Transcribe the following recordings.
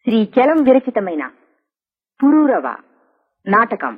శ్రీచలం విరచితమైన పురూరవ నాటకం.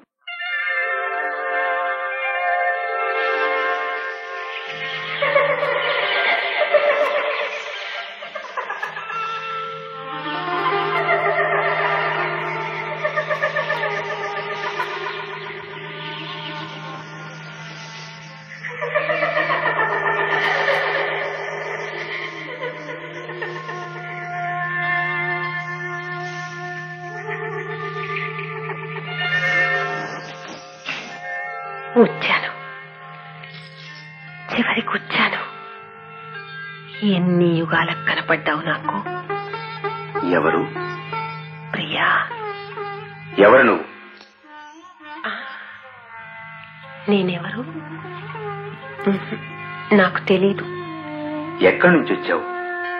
వచ్చాను, చివరికి వచ్చాను. ఎన్ని యుగాలకు కనపడ్డావు నాకు. ఎవరు? ప్రియా. ఎవరు నువ్వు? నేనెవరు నాకు తెలీదు. ఎక్కడి నుంచి వచ్చావు?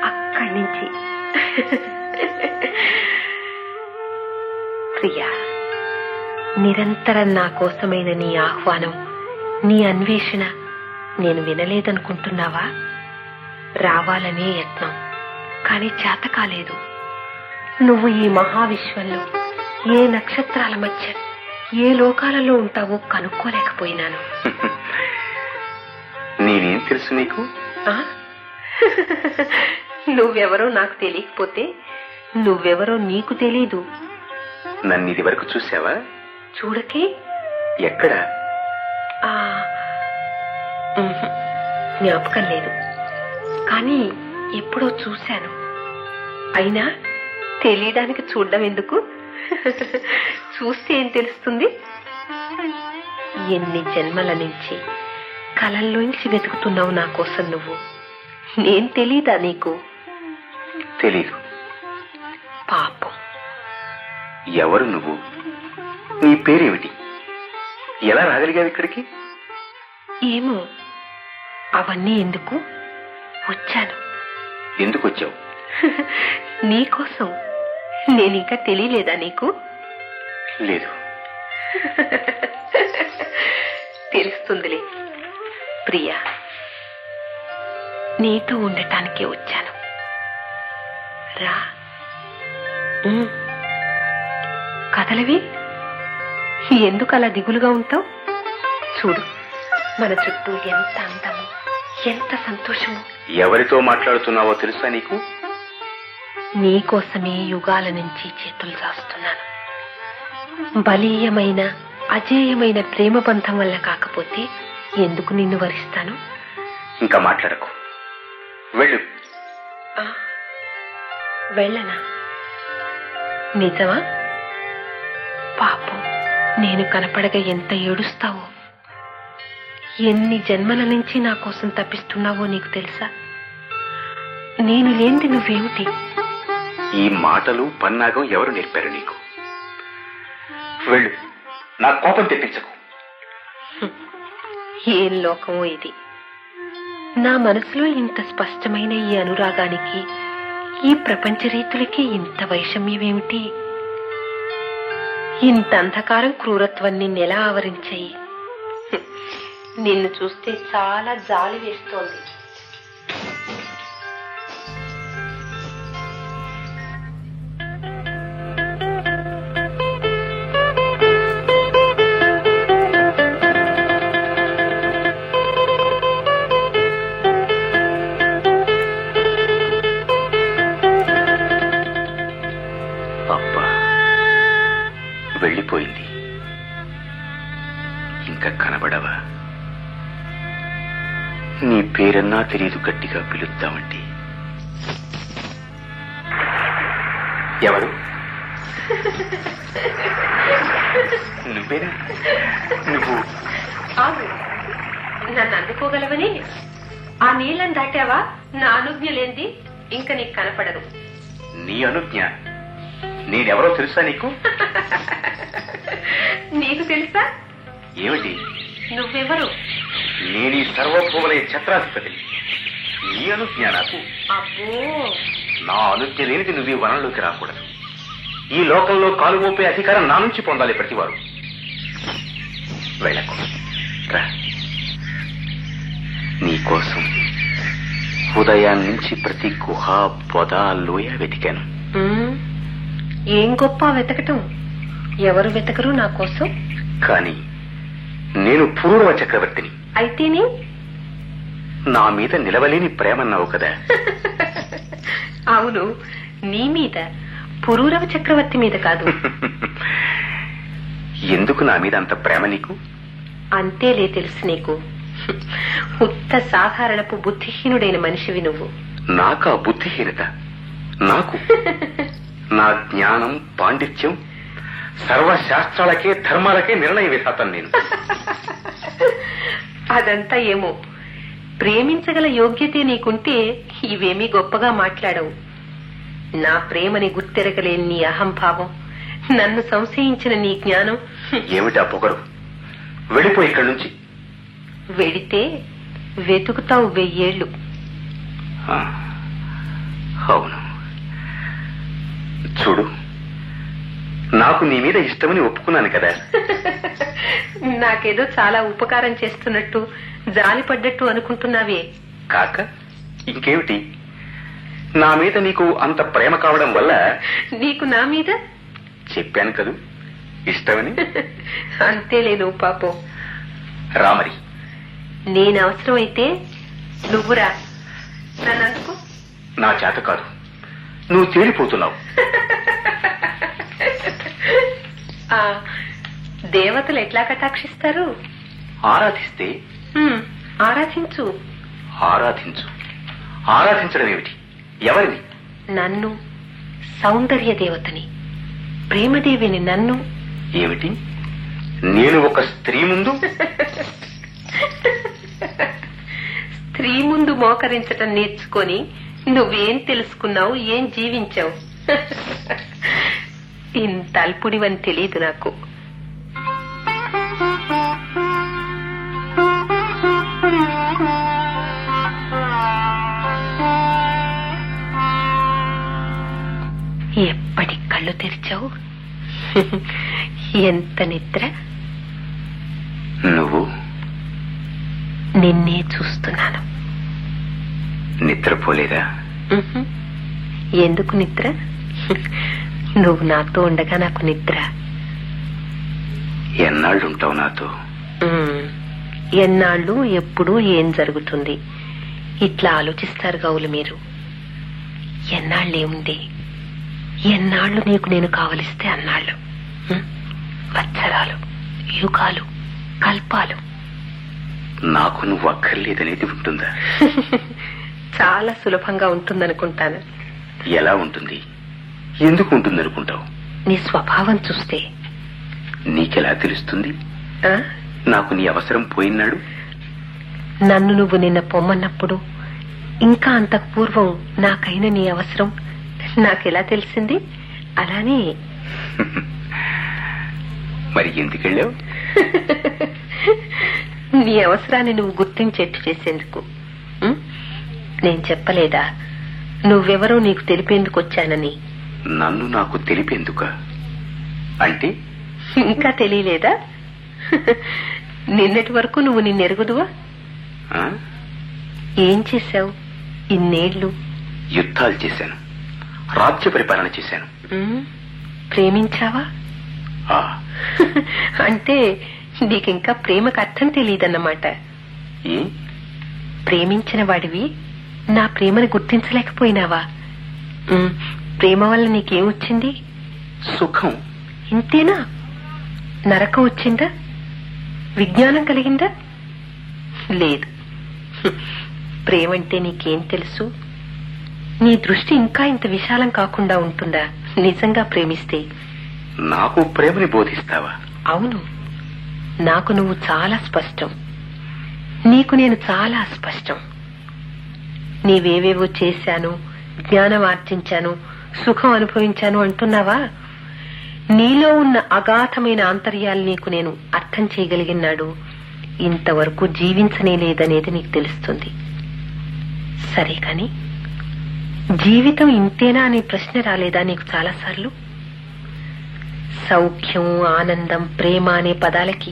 అక్కడి నుంచి. ప్రియా, నిరంతరం నా కోసమైన నీ ఆహ్వానం, నీ అన్వేషణ నేను వినలేదనుకుంటున్నావా? రావాలనే యత్నం, కానీ చేత కాలేదు. నువ్వు ఈ మహావిశ్వంలో ఏ నక్షత్రాల మధ్య ఏ లోకాలలో ఉంటావో కనుక్కోలేకపోయినాను. నేనేం తెలుసు నీకు? నువ్వెవరో నాకు తెలియకపోతే నువ్వెవరో నీకు తెలీదు. నన్ను ఇది వరకు చూసావా? చూడకే. ఎక్కడ? జ్ఞాపకం లేదు, కానీ ఎప్పుడో చూశాను. అయినా తెలియడానికి చూడడం ఎందుకు? చూస్తే ఏం తెలుస్తుంది? ఎన్ని జన్మల నుంచి కలల్లోంచి వెతుకుతున్నావు నా కోసం నువ్వు. నేను తెలీదా నీకు? తెలీదు. పాపం. ఎవరు నువ్వు? నీ పేరేమిటి? ఎలా రాగలిగావు ఇక్కడికి? ఏమో, అవన్నీ ఎందుకు. వచ్చాను. ఎందుకు వచ్చావు? నీకోసం. నేనింకా తెలియలేదా నీకు? లేదు. తెలుస్తుందిలే. ప్రియా, నీతో ఉండటానికే వచ్చాను. రా. కదలవి. ఎందుకు అలా దిగులుగా ఉంటావు? చూడు, మన చుట్టూ ఎంత అందము, ఎంత సంతోషము. ఎవరితో మాట్లాడుతున్నావో తెలుసా నీకు? నీకోసమే యుగాల నుంచి చేతులు చాస్తున్నాను. బలీయమైన అజేయమైన ప్రేమ బంధం వల్ల కాకపోతే ఎందుకు నిన్ను వరిస్తాను? ఇంకా మాట్లాడకు, వెళ్ళు. వెళ్ళనా? నిజమా? పాపం, నేను కనపడగా ఎంత ఏడుస్తావో. ఎన్ని జన్మల నుంచి నా కోసం తప్పిస్తున్నావో నీకు తెలుసా? నేను లేనిది నువ్వేమిటి? ఈ మాటలు పన్నాగం ఎవరు నేర్పారు నీకు? వెళ్ళు, నా కోపం తెప్పించకు. ఏం లోకమో ఇది. నా మనసులో ఇంత స్పష్టమైన ఈ అనురాగానికి, ఈ ప్రపంచ రీతులకి ఇంత వైషమ్యమేమిటి? ఇంత అంధకారం, క్రూరత్వం నిన్నెలా ఆవరించాయి? నిన్ను చూస్తే చాలా జాలి వేస్తోంది. అబ్బా, వెళ్ళిపోయింది. ఇంకా కనబడవా? నీ పేరన్నా తెలియదు గట్టిగా పిలుద్దామంటే. ఎవరు? నువ్వేనా? నువ్వు నన్ను అందుకోగలవని ఆ నీళ్ళని దాటావా? నా అనుజ్ఞ లేంది ఇంకా నీకు కనపడదు. నీ అనుజ్ఞ? నేనెవరో తెలుసా నీకు? నీకు తెలుసా? ఏమిటి? నువ్వెవరు? నేను ఈ సర్వభూములయ ఛత్రాధిపతిని. నీ అనుజ్ఞ నాకు? అబ్బో, నా అనుజ్ఞ లేనిది నువ్వు ఈ వనంలోకి రాకూడదు. ఈ లోకంలో కాలు మోపే అధికారం నా నుంచి పొందాలి ప్రతివారు. వెళ్ళకు, రా. నీకోసం ఉదయాన్నించి ప్రతి గుహ, పొద, లోయ వెతికాను. ఏం గొప్ప వెతకటం? ఎవరు వెతకరు నా కోసం? కానీ నేను పురూరవ చక్రవర్తిని. అయితేనే నా మీద నిలవలేని ప్రేమన్నావు కదా. అవును, నీ మీద, పురూరవ చక్రవర్తి మీద కాదు. ఎందుకు నా మీద అంత ప్రేమ నీకు? అంతేలే తెలుసు నీకు. ఉత్త సాధారణపు బుద్ధిహీనుడైన మనిషివి నువ్వు. నాకా బుద్ధిహీనత? నాకు నా జ్ఞానం, పాండిత్యం, సర్వశాస్త్రాలకే ధర్మాలకే నిర్ణయ విధాతం నేను. అదంతా ఏమో, ప్రేమించగల యోగ్యతే నీకుంటే ఇవేమీ గొప్పగా మాట్లాడవు. నా ప్రేమని గుర్తెరగలేని నీ అహంభావం, నన్ను సంశయించిన నీ జ్ఞానం. ఏమిటా పొగరు? వెళ్ళిపోయి ఇక్కడి నుంచి. వెడితే వెతుకుతావు 1000 ఏళ్లు. అవును, చూడు, నాకు నీ మీద ఇష్టమని ఒప్పుకున్నాను కదా. నాకేదో చాలా ఉపకారం చేస్తున్నట్టు, జాలిపడ్డట్టు అనుకుంటున్నావే. కాక ఇంకేమిటి? నా మీద నీకు అంత ప్రేమ కావడం వల్ల. నీకు నా మీద? చెప్పాను కదూ ఇష్టమని. అంతేలే నువ్వు పాపం. రామరి, నేను అవసరమైతే నువ్వురా, నన్ను అనుకో. నా చేత కాదు, నువ్వు తేలిపోతున్నావు. దేవతలు ఎట్లా కటాక్షిస్తారు? ఆరాధిస్తే. ఆరాధించు. ఆరాధించు. ఆరాధించడం ఏమిటి? ఎవరిని? నన్ను, సౌందర్య దేవతని, ప్రేమదేవిని. నన్ను. ఏమిటి? నేను ఒక స్త్రీ ముందు? స్త్రీ ముందు మోకరించటం నేర్చుకొని నువ్వేం తెలుసుకున్నావు, ఏం జీవించావు? ఇంత అల్పుడివని తెలియదు నాకు. ఎప్పటి కళ్ళు తెరిచావు? ఎంత నిద్ర! నువ్వు? నిన్నే చూస్తున్నాను. నిద్రపోలేదా? ఎందుకు నిద్ర? నువ్వు నాతో ఉండగా నాకు నిద్ర. ఎన్నాళ్ళుంటావు నాతో? ఎన్నాళ్ళు, ఎప్పుడు, ఏం జరుగుతుంది, ఇట్లా ఆలోచిస్తారు గౌలు మీరు. ఎన్నాళ్ళేముంది, ఎన్నాళ్ళు నీకు నేను కావలిస్తే అన్నాళ్ళు, వత్సరాలు, యుగాలు, కల్పాలు. నాకు నువ్వు అక్కర్లేదనేది ఉంటుందా? చాలా సులభంగా ఉంటుందనుకుంటాను. ఎలా ఉంటుంది? ఎందుకు ఉంటుందనుకుంటావు? నీ స్వభావం చూస్తే. నీకెలా తెలుస్తుంది నాకు నీ అవసరం పోయినాడు? నన్ను నువ్వు నిన్న పొమ్మన్నప్పుడు, ఇంకా అంతకు పూర్వం నాకైన నీ అవసరం నాకెలా తెలిసింది? అలానే. మరి ఎందుకెళ్ళావు? నీ అవసరాన్ని నువ్వు గుర్తించేట్టు చేసేందుకు. నేను చెప్పలేదా నువ్వెవరో నీకు తెలిపేందుకు వచ్చానని? నన్ను నాకు తెలిపేందుక? అంటే ఇంకా తెలియలేదా? నిన్నటి వరకు నువ్వు నిన్నెరుగుదువా? ఏం చేశావు ఇన్నేళ్లు? యుద్ధాలు చేశాను, రాజ్య పరిపాలన చేశాను. ప్రేమించావా? అంటే నీకింకా ప్రేమకు అర్థం తెలియదన్నమాట. ప్రేమించిన వాడివి నా ప్రేమను గుర్తించలేకపోయినావా? ప్రేమ వల్ల నీకేమొచ్చింది? సుఖం. ఇంతేనా? నరకం వచ్చిందా? విజ్ఞానం కలిగిందా? లేదు. ప్రేమంటే నీకేం తెలుసు? నీ దృష్టి ఇంకా ఇంత విశాలం కాకుండా ఉంటుందా నిజంగా ప్రేమిస్తే? నాకు ప్రేమని బోధిస్తావా? అవును, నాకు నువ్వు చాలా స్పష్టం, నీకు నేను చాలా స్పష్టం. నీవేవేవో చేశాను, జ్ఞానం ఆర్జించాను, సుఖం అనుభవించాను అంటున్నావా? నీలో ఉన్న అగాధమైన ఆంతర్యాలు నీకు నేను అర్థం చేయగలిగినాడు ఇంతవరకు జీవించనే లేదనేది నీకు తెలుస్తుంది. సరే కాని జీవితం ఇంతేనా అనే ప్రశ్న రాలేదా నీకు చాలాసార్లు? సౌఖ్యం, ఆనందం, ప్రేమ అనే పదాలకి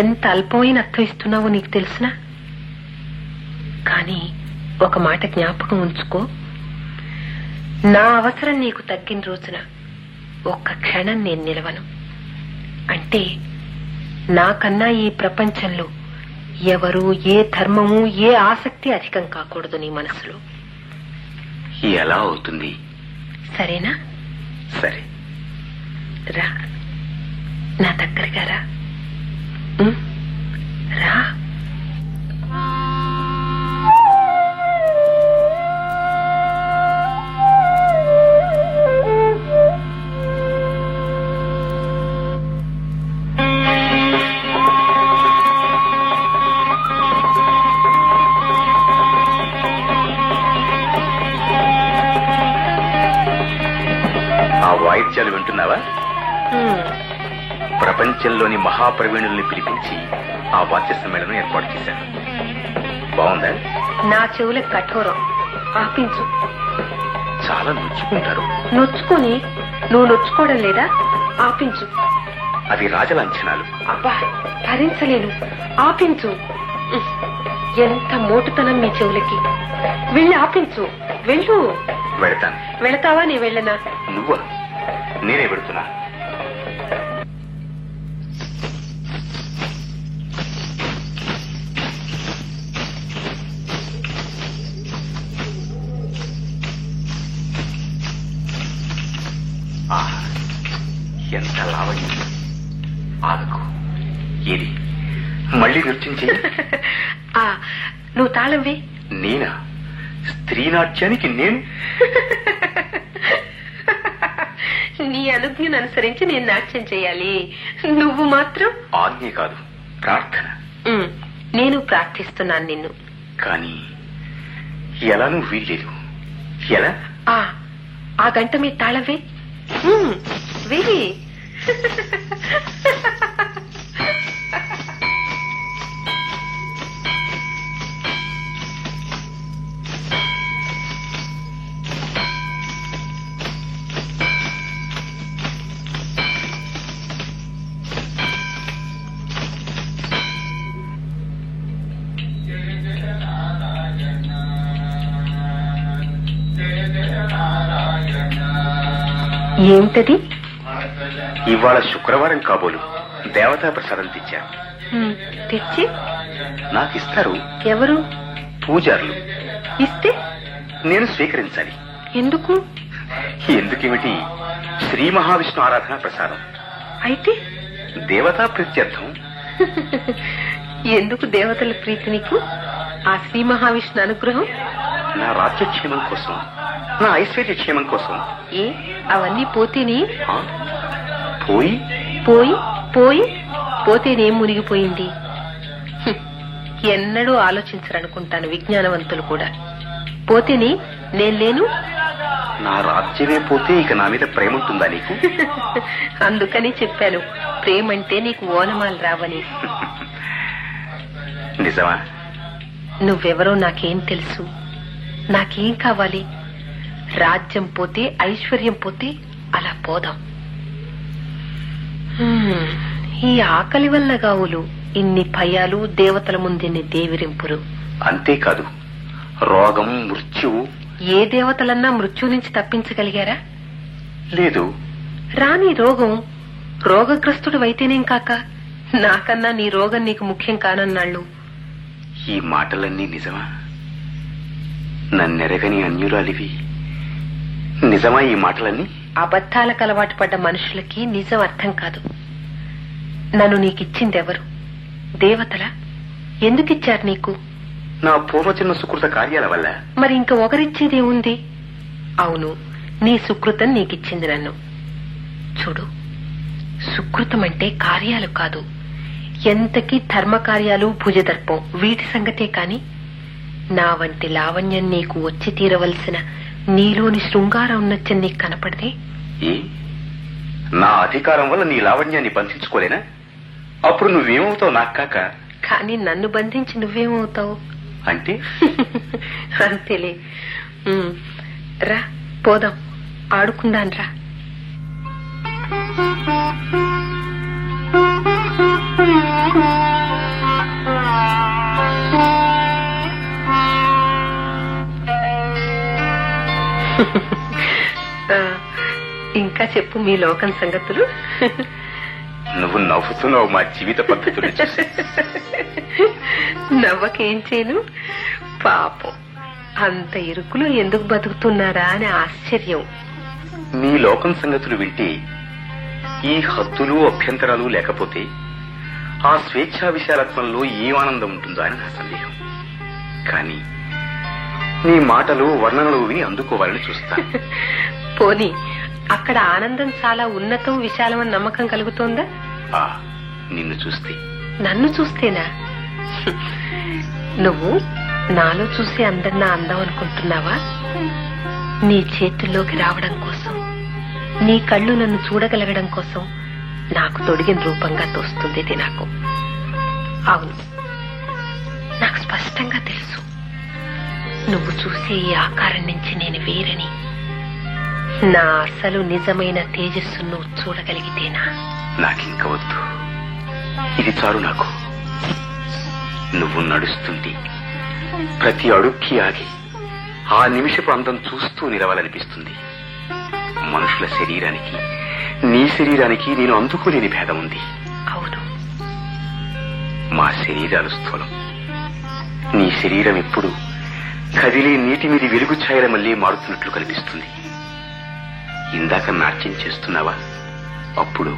ఎంత అల్పమైన అర్థం ఇస్తున్నావో నీకు తెలుసునా? కానీ ఒక మాట జ్ఞాపకం ఉంచుకో, నా అవసరం నీకు తగ్గిన రోజున ఒక్క క్షణం నేను నిలవను. అంటే నాకన్నా ఈ ప్రపంచంలో ఎవరు, ఏ ధర్మము, ఏ ఆసక్తి అధికం కాకూడదు నీ మనసులో. ఎలా అవుతుంది? సరేనా? సరే, రా, నా దగ్గరగా రా. రా. ఆ వాయిద్యాలు వింటున్నావా? ప్రపంచంలోని మహాప్రవీణుల్ని పిలిపించి ఆ వాద్య సమ్మేళనం ఏర్పాటు చేశాను. బాగుందా? నా చెవులకు కఠోరం, ఆపించు. చాలా నొచ్చుకుంటారు. నొచ్చుకొని నువ్వు నొచ్చుకోవడం లేదా? ఆపించు. అవి రాజలాంఛనాలు. అబ్బా, భరించలేను, ఆపించు. ఎంత మోటుతనం మీ చెవులకి. వెళ్ళి ఆపించు. వెళ్ళు. వెళతాను. వెళతావా? నీ వెళ్ళనా? నువ్వా? నేనే పెడుతున్నా. ఎంత లావణ్యం. ఆగకు. ఏది మళ్ళీ నృత్యం చెయ్యి. నువ్వు తాళంవే. నేనా? స్త్రీనాట్యానికి నేను? నీ అనుజ్ఞను అనుసరించి నేను నాట్యం చేయాలి. నువ్వు మాత్రం? ఆజ్ఞ కాదు, ప్రార్థన. నేను ప్రార్థిస్తున్నాను నిన్ను. కానీ ఎలానూ వీల్లేదు. ఎలా? ఆ గంట మీద తాళవే. వెయ్యి. ఏమిటది? ఇవాళ శుక్రవారం కాబోలు దేవతా ప్రసాదం తెచ్చారు. తెచ్చి నాకిస్తారు. ఎవరు? పూజారులు. ఇస్తే నేను స్వీకరించాలి. ఎందుకు? ఎందుకేమిటి? శ్రీ మహావిష్ణు ఆరాధన ప్రసాదం. అయితే దేవతా ప్రీత్యర్థం. ఎందుకు దేవతల ప్రీతి నీకు? ఆ శ్రీ మహావిష్ణు అనుగ్రహం నా రాజ్యక్షేమం కోసం, నా ఐశ్వర్యక్షేమం కోసం. అవన్నీ పోతేనే? పోయి పోయి పోయి పోతేనేం మునిగిపోయింది? ఎన్నడూ ఆలోచించరనుకుంటాను విజ్ఞానవంతులు కూడా. పోతేనే నేను లేను. నా రాజ్యమే పోతే ఇక నా మీద ప్రేమ ఉంటుందా నీకు? అందుకని చెప్పాను, ప్రేమంటే నీకు ఓనమాలు రావని. నిజమా? నువ్వెవరో నాకేం తెలుసు? నాకేం కావాలి? రాజ్యం పోతే, ఐశ్వర్యం పోతే అలా పోదాం. ఈ ఆకలి వల్ల గావులు ఇన్ని భయాలు, దేవతల ముందిన్ని దేవిరింపులు. అంతేకాదు, రోగం, మృత్యువు. ఏ దేవతలన్నా మృత్యు నుంచి తప్పించగలిగారా? లేదు. రాని రోగం. రోగగ్రస్తుడు అయితేనేం కాక, నాకన్నా నీ రోగం నీకు ముఖ్యం కానన్నాళ్ళు. ఈ మాటలన్నీ నిజమా? నన్నెరగని అన్యురాలివి. నిజమా ఈ మాటలన్నీ? అబద్ధాలకు అలవాటు పడ్డ మనుషులకి నిజం అర్థం కాదు. నన్ను నీకిచ్చిందెవరు? దేవతలా? ఎందుకిచ్చారు నీకు? నా పూర్వజన్మ సుకృత కార్యాల వల్ల. మరి ఇంక ఒకరిచ్చేదేముంది? అవును, నీ సుకృతం నీకిచ్చింది నన్ను. చూడు, సుకృతం అంటే కార్యాలు కాదు, ఎంతకీ ధర్మకార్యాలు, భుజదర్పం, వీటి సంగతే కాని నా వంటి లావణ్యం నీకు వచ్చి తీరవలసిన నీలోని శృంగారం ఉన్నచ్చని నీకు కనపడదే? నా అధికారం వల్ల నీ లావణ్యాన్ని బంధించుకోలేనా? అప్పుడు నువ్వేమవుతావు నాకు కాక? కానీ నన్ను బంధించి నువ్వేమవుతావు? అంటే అంతేలే. రా, పోదాం, ఆడుకుందాం రా. ఇంకా చెప్పు మీ లోకం సంగతులు. నువ్వు నవ్వుతున్నావు మా జీవిత పద్ధతులు చూసి. నవ్వకేం చేయను, పాపం అంత ఇరుకులో ఎందుకు బతుకుతున్నారా అని ఆశ్చర్యం. నీ లోకం సంగతులు వింటే ఈ హద్దులు అభ్యంతరాలు లేకపోతే ఆ స్వేచ్ఛా విశాలత్వంలో ఏం ఆనందం ఉంటుందో అని నా సందేహం. కానీ నీ మాటలు వర్ణనలు విని అందుకోవాలని చూస్తాను. పోనీ అక్కడ ఆనందం చాలా ఉన్నతం విశాలం అని నమ్మకం కలుగుతోందా? నిన్ను చూస్తే. నన్ను చూస్తేనా? నువ్వు నాలో చూసి అందరినా అందం అనుకుంటున్నావా? నీ చేతుల్లోకి రావడం కోసం, నీ కళ్ళు నన్ను చూడగలగడం కోసం నాకు తొడిగిన రూపంగా తోస్తుంది ఇది నాకు. అవును, నాకు స్పష్టంగా తెలుసు నువ్వు చూసే ఈ ఆకారం నుంచి నేను వేరని. నా అసలు నిజమైన తేజస్సు నువ్వు చూడగలిగితేనా? నాకింక వద్దు, ఇది చాలు నాకు. నువ్వు నడుస్తుంటే ప్రతి అడుక్కి ఆగి ఆ నిమిషపు అందం చూస్తూ నిలవాలనిపిస్తుంది. మనుషుల శరీరానికి నీ శరీరానికి నేను అందుకోలేని భేదం ఉంది. అవును, మా శరీరాలు స్థూలం, నీ శరీరం ఎప్పుడు కదిలే నీటి మీద వెలుగు ఛాయల మళ్ళీ మారుతున్నట్లు కనిపిస్తుంది. ఇందాక నాట్యం చేస్తున్నావా? అప్పుడు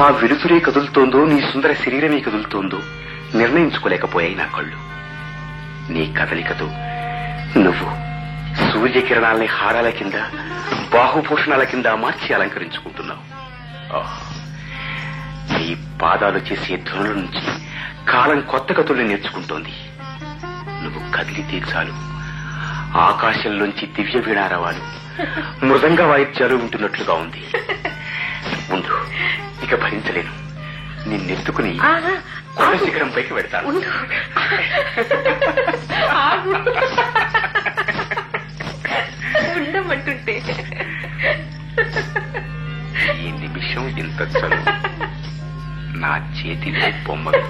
ఆ వెలుతురే కదులుతోందో నీ సుందర శరీరమే కదులుతోందో నిర్ణయించుకోలేకపోయాయి నా కళ్ళు. నీ కదలికతో నువ్వు సూర్యకిరణాలని హారాల కింద, బాహుభూషణాల కింద మార్చి అలంకరించుకుంటున్నావు. నీ పాదాలు చేసే ధ్వనుల నుంచి కాలం కొత్త కథల్ని నేర్చుకుంటోంది. నువ్వు కదిలితే చాలు ఆకాశంలోంచి దివ్య వీణారవాలు, మృదంగ వాయిద్యాలు ఉంటున్నట్లుగా ఉంది. ముందు ఇక భరించలేను, నిన్నెత్తుకుని కొండ శిఖరం పైకి పెడతాను. ఉండమంటుంటే ఈ నిమిషం ఇంత చదువు నా చేతిలో బొమ్మలు.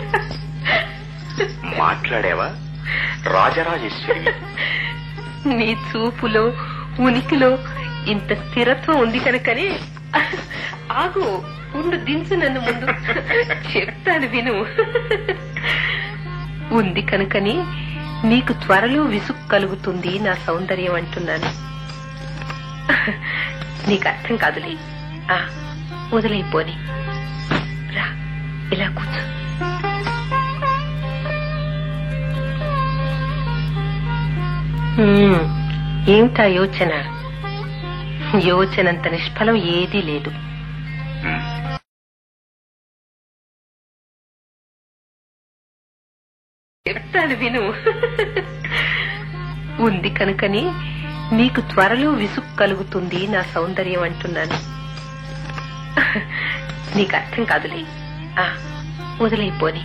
మాట్లాడావా రాజరాజేశ్వరి? నీ చూపులో ఉనికిలో ఇంత స్థిరత్వం ఉంది కనుకనే. ఆగు, ఉండు, దించు నన్ను, ముందు చెప్తాను విను. ఉంది కనుకని నీకు త్వరలో విసుగు కలుగుతుంది నా సౌందర్యం అంటున్నాను. నీకు అర్థం కాదులే, వదిలేపోని. రా, ఇలా కూర్చో. ఏమిటా యోచన? యోచనంత నిష్ఫలం ఏదీ లేదు. చెప్తాను విను. ఉంది కనుకని నీకు త్వరలో విసుగు కలుగుతుంది నా సౌందర్యం అంటున్నాను. నీకు అర్థం కాదులే, వదిలేపోని.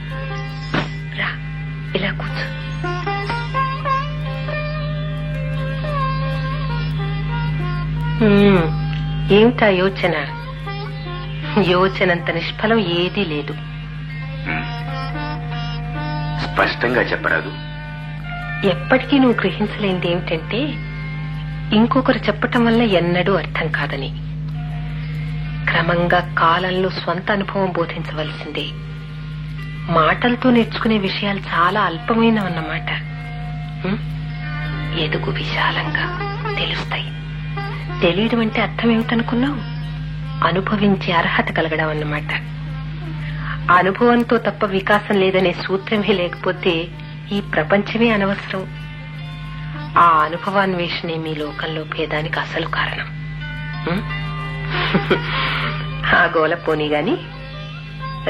రా, ఇలా కూర్చో. ఏమిటా యోచన? యోచనంత నిష్ఫలం ఏదీ లేదు. స్పష్టంగా చెప్పరాదు? ఎప్పటికీ నువ్వు గ్రహించలేనిది ఏమిటంటే ఇంకొకరు చెప్పటం వల్ల ఎన్నడూ అర్థం కాదని. క్రమంగా కాలంలో స్వంత అనుభవం బోధించవలసిందే. మాటలతో నేర్చుకునే విషయాలు చాలా అల్పమైనవన్నమాట. ఎదుగు విశాలంగా తెలుస్తాయి. తెలియడం అంటే అర్థం ఏమిటనుకున్నావు? అనుభవించే అర్హత కలగడం అన్నమాట. అనుభవంతో తప్ప వికాసం లేదనే సూత్రమే లేకపోతే ఈ ప్రపంచమే అనవసరం. ఆ అనుభవాన్వేషణే మీ లోకంలో భేదానికి అసలు కారణం. ఆ గోల పోనీ గాని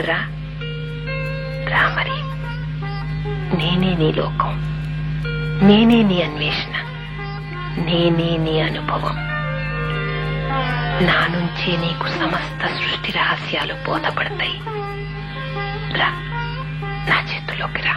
రా, రా మరి. నేనే నీ లోకం, నేనే నీ అన్వేషణ, నేనే నీ అనుభవం. నా నుంచే నీకు సమస్త సృష్టి రహస్యాలు బోధపడతాయి. రా, నా చేతుల్లోకి రా.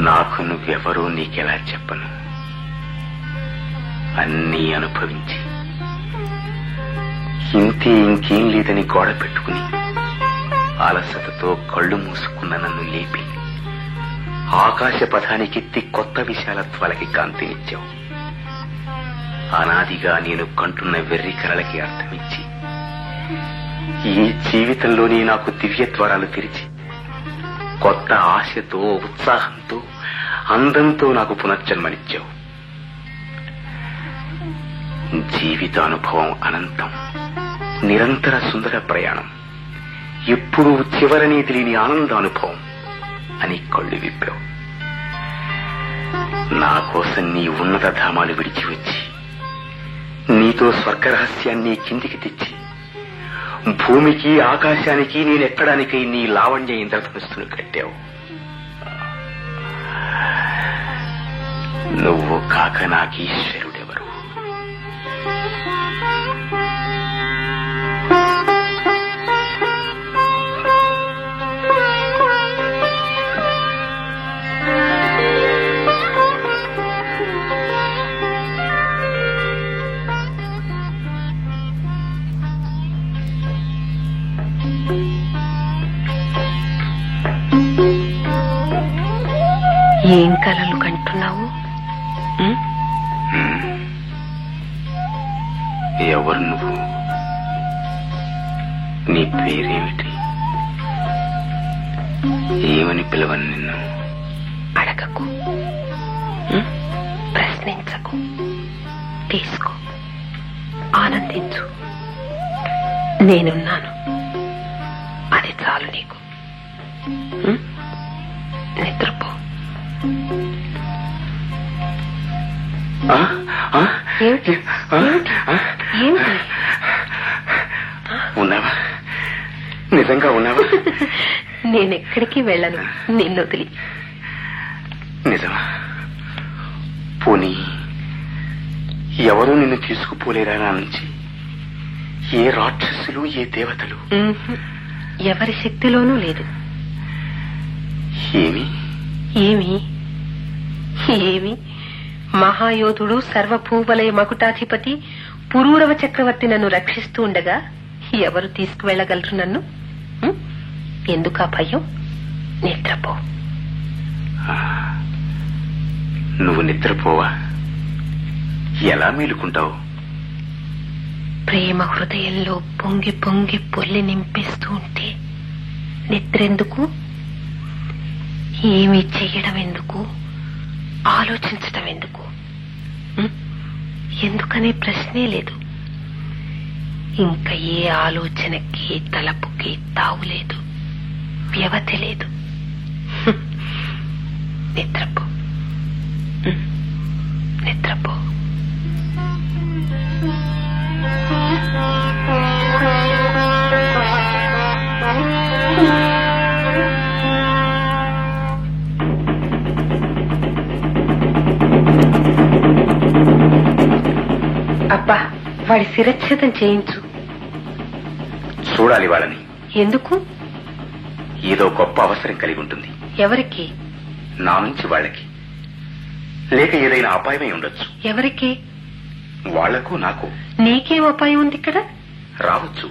నాకు నువ్వెవరో నీకెలా చెప్పను? అన్నీ అనుభవించి ఇంతే ఇంకేం లేదని గోడ పెట్టుకుని అలసటతో కళ్ళు మూసుకున్న నన్ను లేపి ఆకాశ పథానికెత్తి కొత్త విశాలత్వాలకి కాంతినిచ్చావు. అనాదిగా నేను కంటున్న వెర్రి కలలకి అర్థమిచ్చి ఈ జీవితంలోనే నాకు దివ్యద్వారాలు తెరిచి కొత్త ఆశతో, ఉత్సాహంతో, అందంతో నాకు పునర్జన్మనిచ్చావు. జీవితానుభవం అనంతం, నిరంతర సుందర ప్రయాణం, ఎప్పుడూ చివరనే తెలియని ఆనందానుభవం అని కళ్ళు విప్పావు. నా కోసం నీ ఉన్నత ధామాలు విడిచి వచ్చి నీతో స్వర్గరహస్యాన్ని కిందికి తెచ్చి భూమికి ఆకాశానికి నేనెక్కడానికై నీ లావణ్య ఇంద్రధనుస్సును కట్టావు. నువ్వు కాక నాకీశ్వరుడెవరు? ఏం కలలు కంటున్నావు? ఎవరు నువ్వు? నీ పేరేమిటి? ఏమని పిలవను నిన్ను? అడగకు, ప్రశ్నించకు, తీసుకో, ఆనందించు. నేనున్నాను, అది చాలు నీకు. నిద్రపో. ఏమిటి? ఉన్నావా? నిజంగా ఉన్నావా? నేనెక్కడికి వెళ్ళను నిన్ను వదిలి. నిజమా? పోనీ ఎవరూ నిన్ను తీసుకుపోలేరా నా నుంచి? ఏ రాక్షసులు, ఏ దేవతలు? ఎవరి శక్తిలోనూ లేదు. ఏమి ఏమి ఏమి మహాయోధుడు, సర్వభూవలయ మకుటాధిపతి పురూరవ చక్రవర్తి నన్ను రక్షిస్తూ ఉండగా ఎవరు తీసుకువెళ్లగలరు నన్ను? ఎందుకా భయం? నిద్రపో. నువ్వు నిద్రపోవా? ఎలా మేలుకుంటావు? ప్రేమ హృదయంలో పొంగి పొంగి పొల్లి నింపిస్తూ ఉంటే నిద్రెందుకు? ఏమీ చెయ్యడం ఎందుకు? ఆలోచించటం ఎందుకు? ఎందుకనే ప్రశ్నే లేదు. ఇంకా ఏ ఆలోచనకి, తలపుకి తావు లేదు, వ్యవధి లేదు. నిద్రపో, నిద్రపో. అబ్బా, వాడి శిరచ్ఛేదం చేయించు. చూడాలి వాళ్ళని. ఎందుకు? ఏదో గొప్ప అవసరం కలిగి ఉంటుంది. ఎవరికి? నా నుంచి వాళ్ళకి. లేక ఏదైనా అపాయమై ఉండొచ్చు. ఎవరికి? వాళ్లకు, నాకు. నీకేం అపాయం ఉంది ఇక్కడ? రావచ్చు.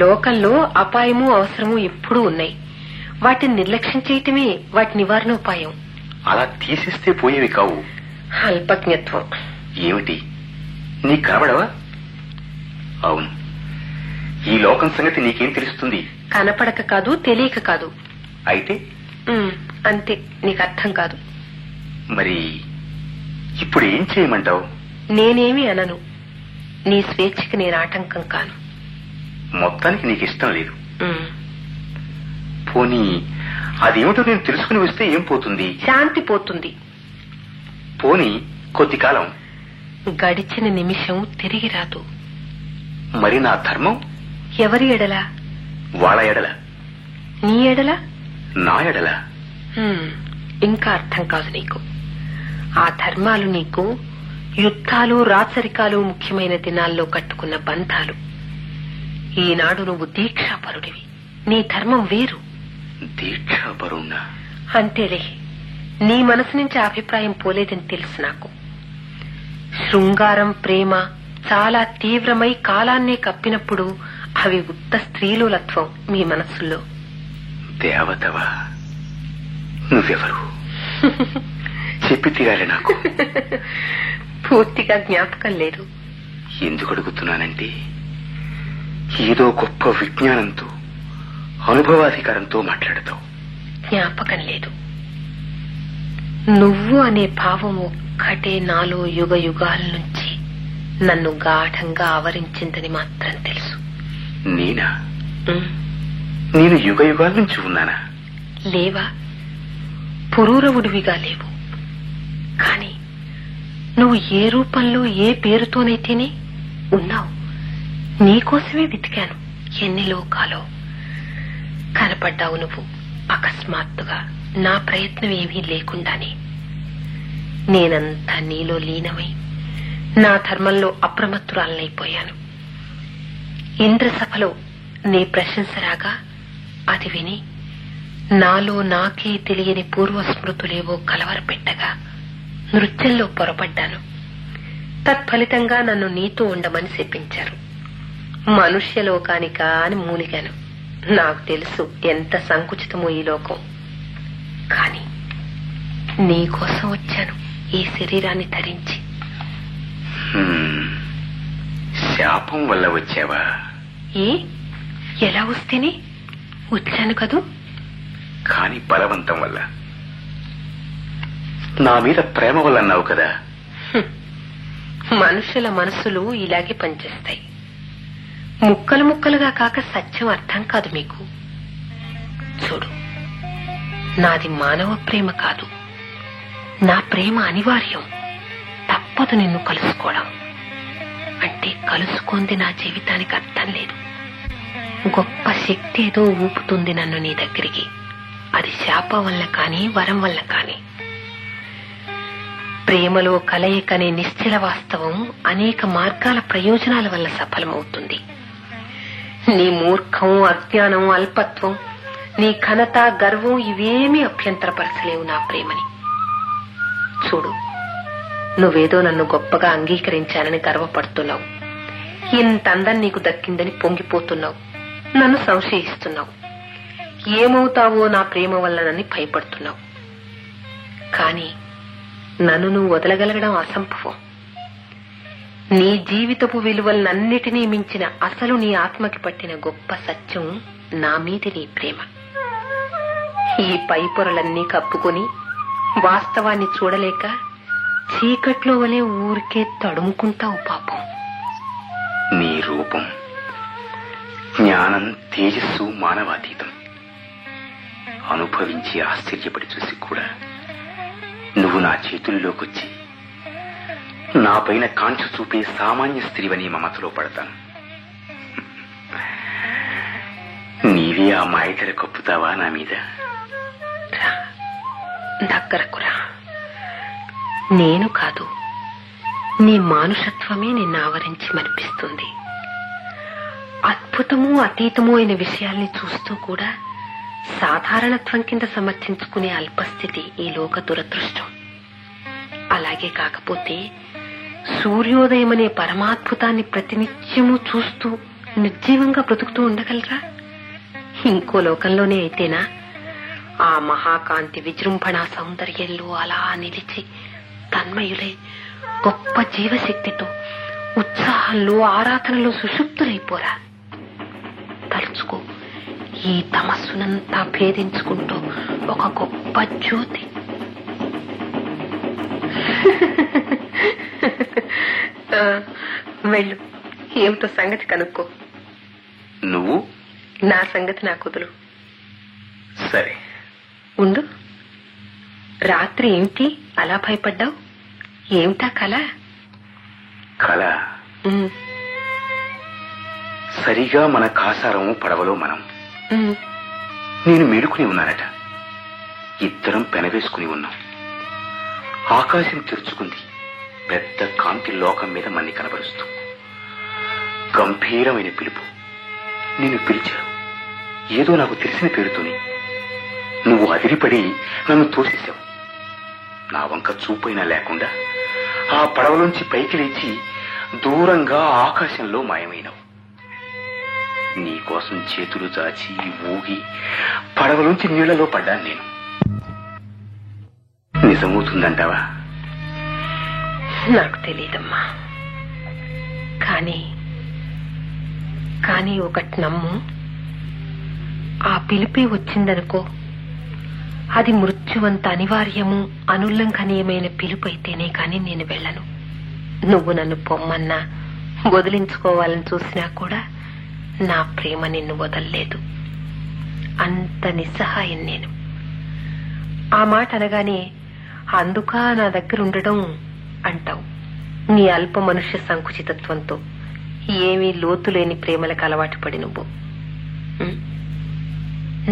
లోకంలో అపాయము, అవసరము ఎప్పుడూ ఉన్నాయి. వాటిని నిర్లక్ష్యం చేయటమే వాటి నివారణోపాయం. అలా తీసేస్తే పోయేవి కావు. అల్పజ్ఞత్వం. ఏమిటి? నీకు కనబడవా? అవును, ఈ లోకం సంగతి నీకేం తెలుస్తుంది? కనపడక కాదు, తెలియక కాదు. అయితే అంతే, నీకు అర్థం కాదు. మరి ఇప్పుడు ఏం చేయమంటావు? నేనేమి అనను. నీ స్వేచ్ఛకి నేను ఆటంకం కాను. మొత్తానికి నీకు ఇష్టం లేదు. పోనీ అదేమిటో నేను తెలుసుకుని వస్తే ఏం పోతుంది? శాంతి పోతుంది. పోనీ కొద్ది కాలం. గడిచిన నిమిషం తిరిగి రాదు. మరి నా ధర్మం? ఎవరి ఎడల? వాళ్ళ ఎడల. నీ ఎడల? నా ఎడల. ఇంకా అర్థం కాదు నీకు. ఆ ధర్మాలు నీకు యుద్ధాలు, రాచరికాలు ముఖ్యమైన దినాల్లో కట్టుకున్న బంధాలు. ఈనాడు నువ్వు దీక్షాపరుడివి. నీ ధర్మం వేరు. దీక్షాపరుణ్ణా? అంతేలే, నీ మనసు నుంచి అభిప్రాయం పోలేదని తెలుసు నాకు. శృంగారం, ప్రేమ, చాలా తీవ్రమై కాలాన్నే కప్పినప్పుడు అవి ఉత్త స్త్రీలులత్వం మీ మనస్సులో. దేవతవా? నువ్వెవరు? చెప్పి తీరాలి నాకు. పూర్తిగా జ్ఞాపకం లేదు. ఎందుకు అడుగుతున్నానంటే ఏదో గొప్ప విజ్ఞానంతో అనుభవాధికారంతో మాట్లాడతావు. జ్ఞాపకం లేదు. నువ్వు అనే భావం ఒక్కటే నాలో యుగ యుగాల నుంచి నన్ను గాఢంగా ఆవరించిందని మాత్రం తెలుసు. నేనా? నేను యుగ యుగాల నుంచి ఉన్నానా? లేవా? పురూరవుడివిగా లేవు. కాని నువ్వు ఏ రూపంలో ఏ పేరుతోనైతేనే ఉన్నావు. నీకోసమే వెతికాను ఎన్ని లోకాలో. కనపడ్డావు నువ్వు అకస్మాత్తుగా, నా ప్రయత్నం ఏమీ లేకుండానే. నేనంతా నీలో లీనమై నా ధర్మంలో అప్రమత్తురాలనైపోయాను. ఇంద్రసభలో నీ ప్రశంస రాగా అది విని నాలో నాకే తెలియని పూర్వస్మృతులేవో కలవరపెట్టగా నృత్యంలో పొరపడ్డాను. తత్ఫలితంగా నన్ను నీతో ఉండమని చెప్పించారు. మనుష్యలోకానికా అని మూలిగాను. నాకు తెలుసు ఎంత సంకుచితమో ఈ లోకం. కాని నీకోసం వచ్చాను ఈ శరీరాన్ని ధరించి. శాపం వల్ల వచ్చావా? ఎలా వస్తేనే వచ్చాను కదూ. కాని బలవంతం వల్ల. నా మీద ప్రేమ వల్ల అన్నావు కదా. మనుషుల మనసులు ఇలాగే పనిచేస్తాయి. ముక్కలు ముక్కలుగా కాక సత్యం అర్థం కాదు మీకు. చూడు, నాది మానవ ప్రేమ కాదు. నా ప్రేమ అనివార్యం. తప్పదు నిన్ను కలుసుకోవడం. అంటే కలుసుకుంది నా జీవితానికి అర్థం లేదు. గొప్ప శక్తి ఏదో ఊపుతుంది నన్ను నీ దగ్గరికి. అది శాపం వల్ల కాని వరం వల్ల కాని. ప్రేమలో కలయికనే నిశ్చల వాస్తవం అనేక మార్గాల ప్రయోజనాల వల్ల సఫలమవుతుంది. నీ మూర్ఖం, అజ్ఞానం, అల్పత్వం, నీ ఘనత, గర్వం ఇవేమీ అభ్యంతరపరచలేవు నా ప్రేమని. చూడు, నువ్వేదో నన్ను గొప్పగా అంగీకరించానని గర్వపడుతున్నావు. ఇంత అందం నీకు దక్కిందని పొంగిపోతున్నావు. నన్ను సంశయిస్తున్నావు. ఏమవుతావో నా ప్రేమ వల్లనని భయపడుతున్నావు. కాని నన్ను నువ్వు వదలగలగడం అసంభవం. నీ జీవితపు విలువలన్నిటినీ మించిన అసలు నీ ఆత్మకి పట్టిన గొప్ప సత్యం నా మీది నీ ప్రేమ. ఈ పై పొరలన్నీ కప్పుకొని వాస్తవాన్ని చూడలేక చీకట్లో వలె ఊరికే తడుముకుంటావు పాపం. నీ రూపం, జ్ఞానం, తేజస్సు మానవాతీతం. అనుభవించి ఆశ్చర్యపడి చూసి కూడా నువ్వు నా చేతుల్లోకొచ్చి నా పైన కాంక్ష చూపే సామాన్య స్త్రీవని మమతలో పడతాను. నీవే ఆ మాయతెర కప్పుతావా నా మీద? దగ్గరకురా. నేను కాదు, నీ మానుషత్వమే నిన్ను ఆవరించి మనిపిస్తుంది. అద్భుతము అతీతము అయిన విషయాల్ని చూస్తూ కూడా సాధారణత్వం కింద సమర్థించుకునే అల్పస్థితి ఈ లోక దురదృష్టం. అలాగే కాకపోతే సూర్యోదయమనే పరమాద్భుతాన్ని ప్రతినిత్యము చూస్తూ నిర్జీవంగా బ్రతుకుతూ ఉండగలరా? ఇంకో లోకంలోనే అయితేనా ఆ మహాకాంతి విజృంభణ సౌందర్యంలో అలా నిలిచి తన్మయులై గొప్ప జీవశక్తితో ఉత్సాహంలో ఆరాధనలో సుషుప్తులైపోరా? తలుచుకో, ఈ తమస్సునంతా భేదించుకుంటూ ఒక గొప్ప జ్యోతి. వెళ్ళు, ఏమిటో సంగతి కనుక్కో. నువ్వు నా సంగతి నా కుదురు. సరే ఉండు. రాత్రి ఏమిటి అలా భయపడ్డావు? ఏమిటా కళ? కళ సరిగా మన కాసారం పడవలో మనం. నేను మేలుకుని ఉన్నానట. ఇద్దరం పెనవేసుకుని ఉన్నాం. ఆకాశం తెరుచుకుంది. పెద్ద కాంతి లోకం మీద మన్ని కనబరుస్తూ గంభీరమైన పిలుపు. నేను పిలిచాను ఏదో నాకు తెలిసిన పేరుతోని. నువ్వు అదిరిపడి నన్ను తోసేశావు. నా వంక చూపైనా లేకుండా ఆ పడవలోంచి పైకి లేచి దూరంగా ఆకాశంలో మాయమైనవు. నీకోసం చేతులు చాచి ఊగి పడవలోంచి నీళ్లలో పడ్డాను నేను. నిజమవుతుందంటావా? నాకు తెలియదమ్మా. కానీ ఒకటి నమ్ము, ఆ పిలిపే వచ్చిందనుకో, అది మృత్యువంత అనివార్యము అనుల్లంఘనీయమైన పిలుపు అయితేనే కాని నేను వెళ్ళను. నువ్వు నన్ను పొమ్మన్నా వదిలించుకోవాలని చూసినా కూడా నా ప్రేమ నిన్ను వదల్లేదు. అంత నిస్సహాయం నేను. ఆ మాట అనగానే అందుకా నా దగ్గర ఉండడం అంటావు. నీ అల్ప మనుష్య సంకుచితత్వంతో ఏమీ లోతులేని ప్రేమలకు అలవాటు పడి నువ్వు.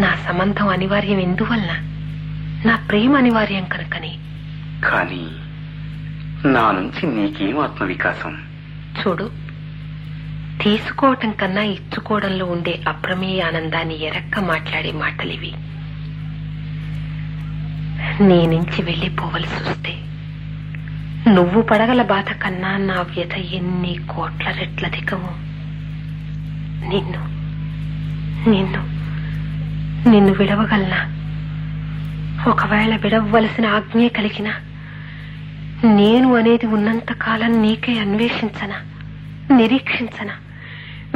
నా సంబంధం అనివార్యం ఎందువల్ల? నా ప్రేమ అనివార్యం కనుకనే. కానీ నా నుంచి నీకేం ఆత్మవికాసం? చూడు, తీసుకోవటం కన్నా ఇచ్చుకోవడంలో ఉండే అప్రమేయ ఆనందాన్ని ఎరక్క మాట్లాడే మాటలివి. నీ నుంచి వెళ్లిపోవలసి వస్తే నువ్వు పడగల బాధ కన్నా నా వ్యథ ఎన్ని కోట్ల రెట్లధికమో. నిన్ను నిన్ను నిన్ను విడవగలనా? ఒకవేళ విడవలసిన ఆజ్ఞే కలిగినా నేను అనేది ఉన్నంత కాలం నీకే అన్వేషించనా, నిరీక్షించనా,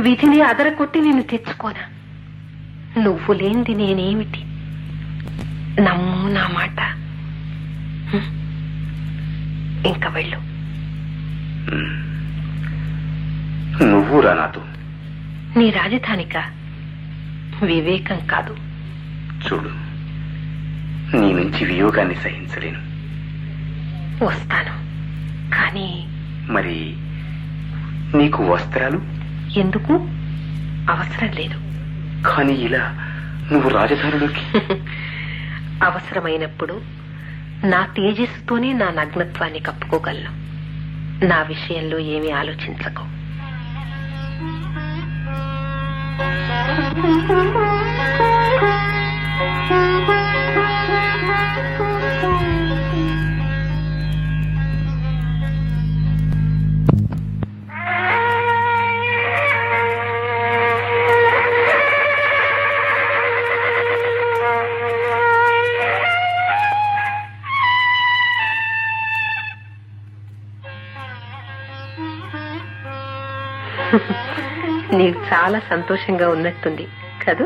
విధిని అదరకొట్టి నిన్ను తెచ్చుకోనా? నువ్వు లేనిది నేనేమిటి? నమ్ము నా మాట. ఇంకా వెళ్ళు. నువ్వు రా నాతో. నీ రాజధానిక వివేకం కాదు. చూడు, నీ నుంచి వియోగాన్ని సహించలేను. వస్తాను, కానీ మరి నీకు వస్త్రాలు ఎందుకు? అవసరం లేదు. కానీ ఇలా నువ్వు రాజధానిలోకి అవసరమైనప్పుడు నా తేజస్సుతోనే నా నగ్నత్వాన్ని కప్పుకోగలను. నా విషయంలో ఏమీ ఆలోచించకు. నీకు చాలా సంతోషంగా ఉన్నట్టుంది కదూ?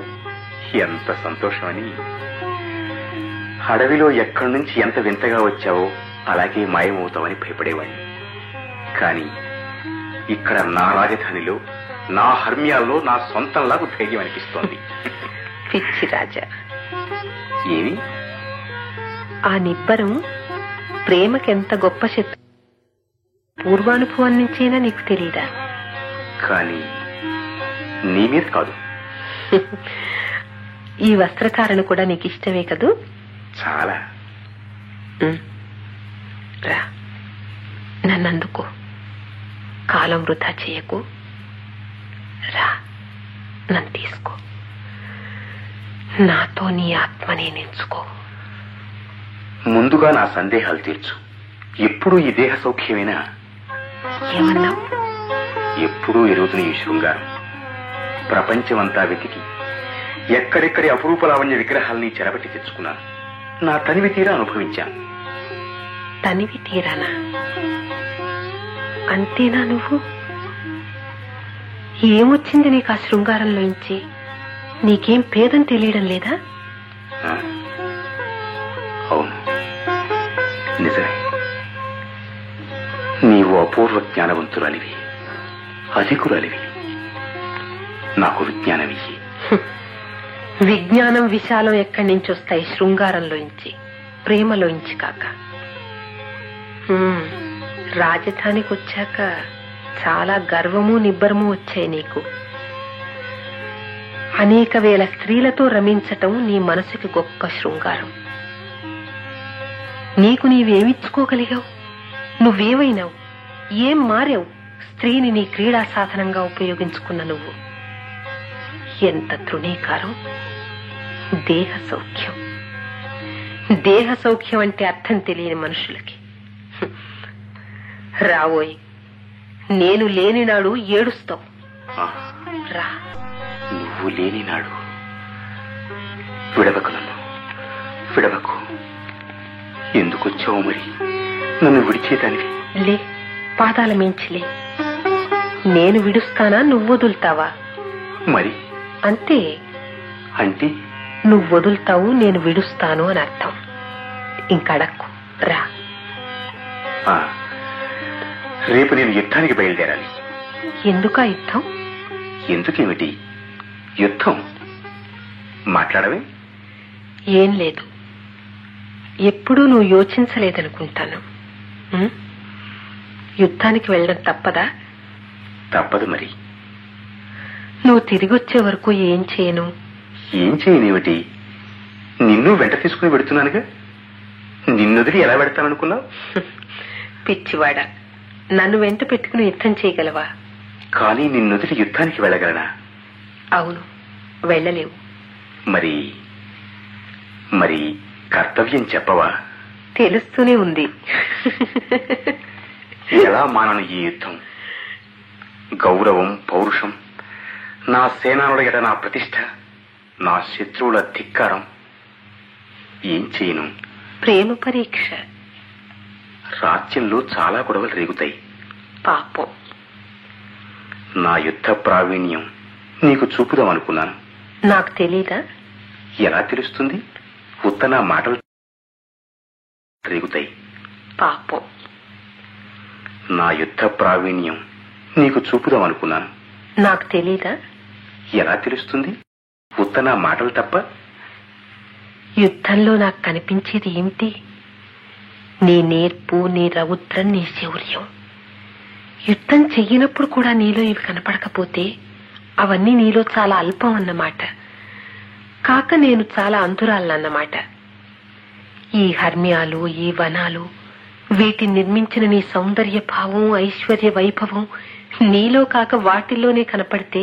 ఎంత సంతోషమని. అడవిలో ఎక్కడి నుంచి ఎంత వింతగా వచ్చావో అలాగే మాయమవుతావని భయపడేవాణ్ణి. కానీ ఇక్కడ నా రాజధానిలో, నా హర్మ్యాల్లో నా సొంతంలాగా ధైర్యం అనిపిస్తోంది. పిచ్చి రాజా, ఏమి? ఆ నిబ్బరం ప్రేమకెంత గొప్ప శక్తి పూర్వానుభవం నుంచైనా నీకు తెలీదా? కానీ నీ మీద కాదు. ఈ వస్త్రధారణ కూడా నీకు ఇష్టమే కదూ? చాలా. రా, నన్నందుకో. కాలం వృధా చేయకు. రా, నన్ను తీసుకో. నాతో నీ ఆత్మనే నెంచుకో. ముందుగా నా సందేహాలు తీర్చు. ఎప్పుడూ ఈ దేహ సౌఖ్యమేనా? ఏమన్నావు? ఎప్పుడూ ఎరుగుతున్న ఈ శృంగారం ప్రపంచమంతా వెతికి ఎక్కడెక్కడి అపురూప లావణ్య విగ్రహాల్ని చెరబట్టి తెచ్చుకున్నాను. నా తనివి తీరా అనుభవించాను. తనివి తీరానా? అంతేనా? నువ్వు ఏమొచ్చింది నీకు ఆ శృంగారంలోంచి? నీకేం పేదని తెలియడం లేదా? అవును, నిజమే. నీవు అపూర్వ జ్ఞానవంతురాలివి, అధికురాలివి. నాకు విజ్ఞానం ఇయ్యి. విజ్ఞానం విశాలం ఎక్కడి నుంచి వస్తాయి? శృంగారంలోంచి, ప్రేమలోంచి కాక. రాజధానికి వచ్చాక చాలా గర్వము నిబ్బరము వచ్చాయి నీకు. అనేక వేల స్త్రీలతో రమించటం నీ మనసుకి గొప్ప శృంగారం. నీకు నీవేమిచ్చుకోగలిగావు? నువ్వేమైనావు? ఏం మారావు? స్త్రీని నీ క్రీడా సాధనంగా ఉపయోగించుకున్న నువ్వు. ఎంత తృణీకారం! దేహ సౌఖ్యం. దేహ సౌఖ్యం అంటే అర్థం తెలియని మనుషులకి. రావోయ్, నేను లేని నాడు ఏడుస్తావు. రా. నువ్వు లేని నాడు విడవకు, నన్ను విడవకు. ఎందుకొచ్చావు మరి నన్ను విడిచేదానికి? లే, పాదాల మించిలే. నేను విడుస్తానా, నువ్వు వదులుతావా? మరి అంతే. అంటే నువ్వు వదులుతావు, నేను విడుస్తాను అని అర్థం. ఇంకడక్కు. రా. రేపు నేను యుద్ధానికి బయలుదేరాలి. ఎందుకా యుద్ధం? ఎందుకేమిటి యుద్ధం? మాట్లాడవే. ఏం లేదు. ఎప్పుడూ నువ్వు యోచించలేదనుకుంటాను. యుద్ధానికి వెళ్ళడం తప్పదా? తప్పదు మరి. నువ్వు తిరిగి వచ్చే వరకు ఏం చేయను? ఏం చేయనేమిటి? నిన్ను వెంట తీసుకుని పెడుతున్నానుగా. నిన్నొదిలి ఎలా పెడతాననుకున్నావు? పిచ్చివాడా, నన్ను వెంట పెట్టుకుని యుద్ధం చేయగలవా? కానీ నిన్నొదిలి యుద్ధానికి వెళ్ళగలనా? అవును, వెళ్ళలేవు. మరి మరి కర్తవ్యం చెప్పవా? తెలుస్తూనే ఉంది. ఎలా మానను ఈ యుద్ధం? గౌరవం, పౌరుషం, నా సేనానుల ఎడ నా ప్రతిష్ట, నా శత్రువుల ధిక్కారం. ఏం చేయను? ప్రేమ పరీక్ష. రాజ్యంలో చాలా గొడవలు రేగుతాయి. పాపం. నా యుద్ధ ప్రావీణ్యం నీకు చూపుదామనుకున్నాను. నాకు తెలీదా? ఎలా తెలుస్తుంది? ఉత్తన మాటలు రేగుతాయి. పాపం. నా యుద్ధ ప్రావీణ్యం నీకు చూపుదామనుకున్నాను. నాకు తెలీదా? ఎలా తెలుస్తుంది? ఉత్తన మాటలు తప్ప. యుద్ధంలో నాకు కనిపించేది ఏమిటి? నీ నేర్పు, నీ రౌద్రం, నీ శౌర్యం. యుద్ధం చెయ్యనప్పుడు కూడా నీలో ఇవి కనపడకపోతే అవన్నీ నీలో చాలా అల్పం అన్నమాట. కాక నేను చాలా అంతురాలన్నమాట. ఈ హర్మ్యాలు, ఈ వనాలు, వీటిని నిర్మించిన నీ సౌందర్య భావం, ఐశ్వర్య వైభవం నీలో కాక వాటిల్లోనే కనపడితే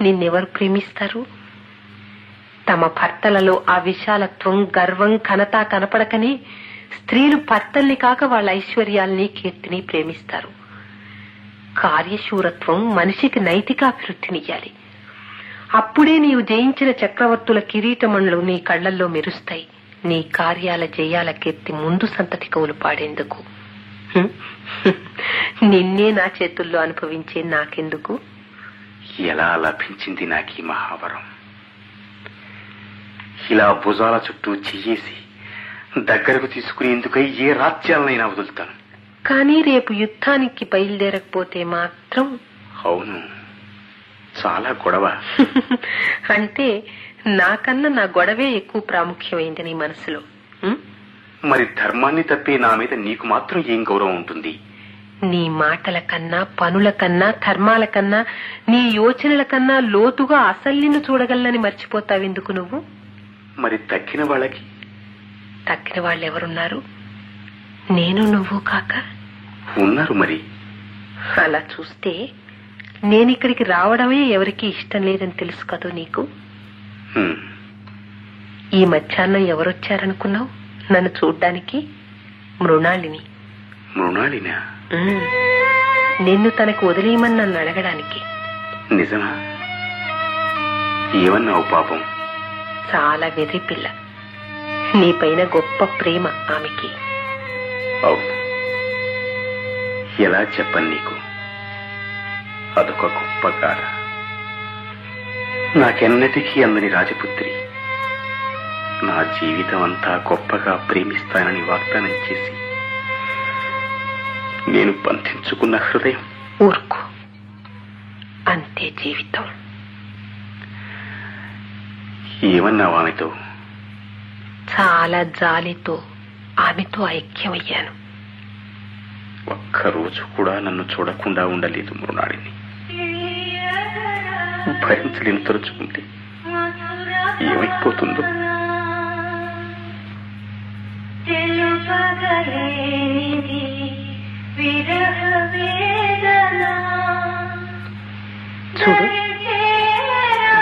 నిన్నెవరు ప్రేమిస్తారు? తమ భర్తలలో ఆ విశాలత్వం, గర్వం, ఘనత కనపడకనే స్త్రీలు భర్తల్ని కాక వాళ్ళ ఐశ్వర్యాల్ని, కీర్తిని ప్రేమిస్తారు. కార్యశూరత్వం మనిషికి నైతికాభివృద్ధినియ్యాలి. అప్పుడే నీవు జయించిన చక్రవర్తుల కిరీటమణులు నీ కళ్లల్లో మెరుస్తాయి. నీ కార్యాల, జయాల కీర్తి ముందు సంతతి కవులు పాడేందుకు. నిన్నే నా చేతుల్లో అనుభవించే నాకెందుకు? ఎలా లభించింది నాకీ మహావరం? ఇలా భుజాల చుట్టూ చెయ్యేసి దగ్గరకు తీసుకునేందుకై ఏ రాజ్యాలనైనా వదులుతాను. కానీ రేపు యుద్ధానికి బయలుదేరకపోతే మాత్రం? అవును, చాలా గొడవ. అంటే నాకన్నా నా గొడవే ఎక్కువ ప్రాముఖ్యమైంది నీ మనసులో. మరి ధర్మాన్ని తప్పే నా మీద నీకు మాత్రం ఏం గౌరవం ఉంటుంది? నీ మాటల కన్నా, పనుల కన్నా, ధర్మాల కన్నా, నీ యోచనల కన్నా లోతుగా అసలు నిన్ను చూడగలనని మర్చిపోతావెందుకు నువ్వు? మరి తక్కిన వాళ్ళకి? తక్కిన వాళ్ళెవరున్నారు? నేను, నువ్వు కాక ఉన్నారు. మరి అలా చూస్తే నేనిక్కడికి రావడమే ఎవరికీ ఇష్టం లేదని తెలుసు కదూ నీకు. ఈ మధ్యాహ్నం ఎవరొచ్చారనుకున్నావు నన్ను చూడ్డానికి? మృణాళిని. మృణాళినా? నిన్ను తనకు వదిలేయమని నన్ను అడగడానికి. నిజమా? ఏమన్నావు పాపం? చాలా వెర్రి పిల్ల. నీపైన గొప్ప ప్రేమ ఆమెకి. అవును, ఎలా చెప్పను నీకు? అదొక గొప్ప గాథ. నాకెన్నటికీ అందని రాజపుత్రి. నా జీవితం అంతా గొప్పగా ప్రేమిస్తానని వాగ్దానం చేసి నేను బంధించుకున్న హృదయం. ఊరుకో, అంతే జీవితం. ఏమన్నావు ఆమెతో? చాలా జాలితో ఆమెతో ఐక్యమయ్యాను. ఒక్కరోజు కూడా నన్ను చూడకుండా ఉండలేదు మృణాళిని. భరించలేని తలుచుకుంటే ఏమైపోతుందో. చూడు,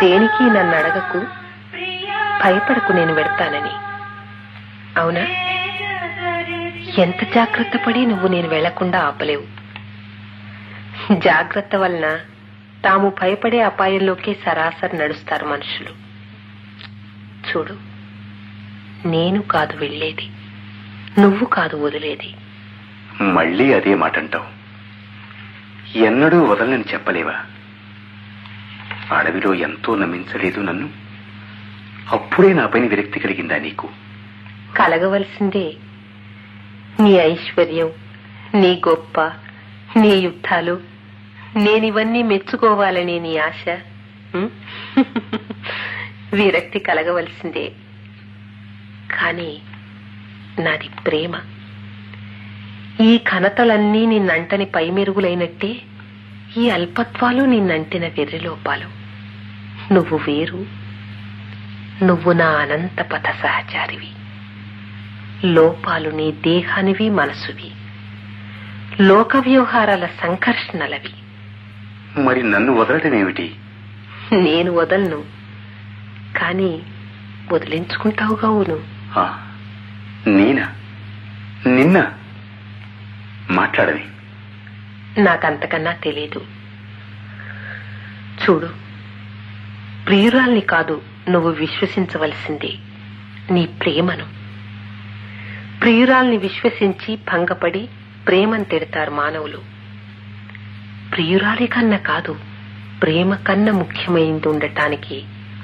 దేనికి నన్ను అడగకు, భయపడకు, నేను వెడతానని. అవునా? ఎంత జాగ్రత్త పడి నువ్వు నేను వెళ్లకుండా ఆపలేవు. జాగ్రత్త వలన తాము భయపడే అపాయంలోకే సరాసరి నడుస్తారు మనుషులు. చూడు, నేను కాదు వెళ్లేది, నువ్వు కాదు వదిలేది. మళ్ళీ అదే మాట అంటావు. ఎన్నడూ వదలని చెప్పలేవా? అడవిలో ఎంతో నమ్మించలేదు నన్ను, అప్పుడే నా పైన విరక్తి కలిగిందా నీకు? కలగవలసిందే. నీ ఐశ్వర్యం, నీ గొప్ప, నీ యుద్ధాలు, నేనివన్నీ మెచ్చుకోవాలని నీ ఆశ. విరక్తి కలగవలసిందే. కాని నాది ప్రేమ. ఈ ఘనతలన్నీ నిన్నంటని పైమెరుగులైనట్టే ఈ అల్పత్వాలు నిన్నంటిన వెర్రిలోపాలు. నువ్వు వేరు, నువ్వు నా అనంత పథ సహచారివి. లోపాలు నీ దేహానివి, మనసువి, లోక వ్యవహారాల సంకర్షణలవి. మరి నన్ను వదలటమేమిటి? నేను వదలను, కాని వదిలించుకుంటావుగా. అవును. నేనా? నిన్న మాట్లాడని? నాకంతకన్నా తెలీదు. చూడు, ప్రియురాల్ని కాదు నువ్వు విశ్వసించవలసింది, నీ ప్రేమను. ప్రియురాల్ని విశ్వసించి భంగపడి ప్రేమను తిడతారు మానవులు. ప్రియురాలి కన్నా కాదు, ప్రేమ కన్నా ముఖ్యమైంది ఉండటానికి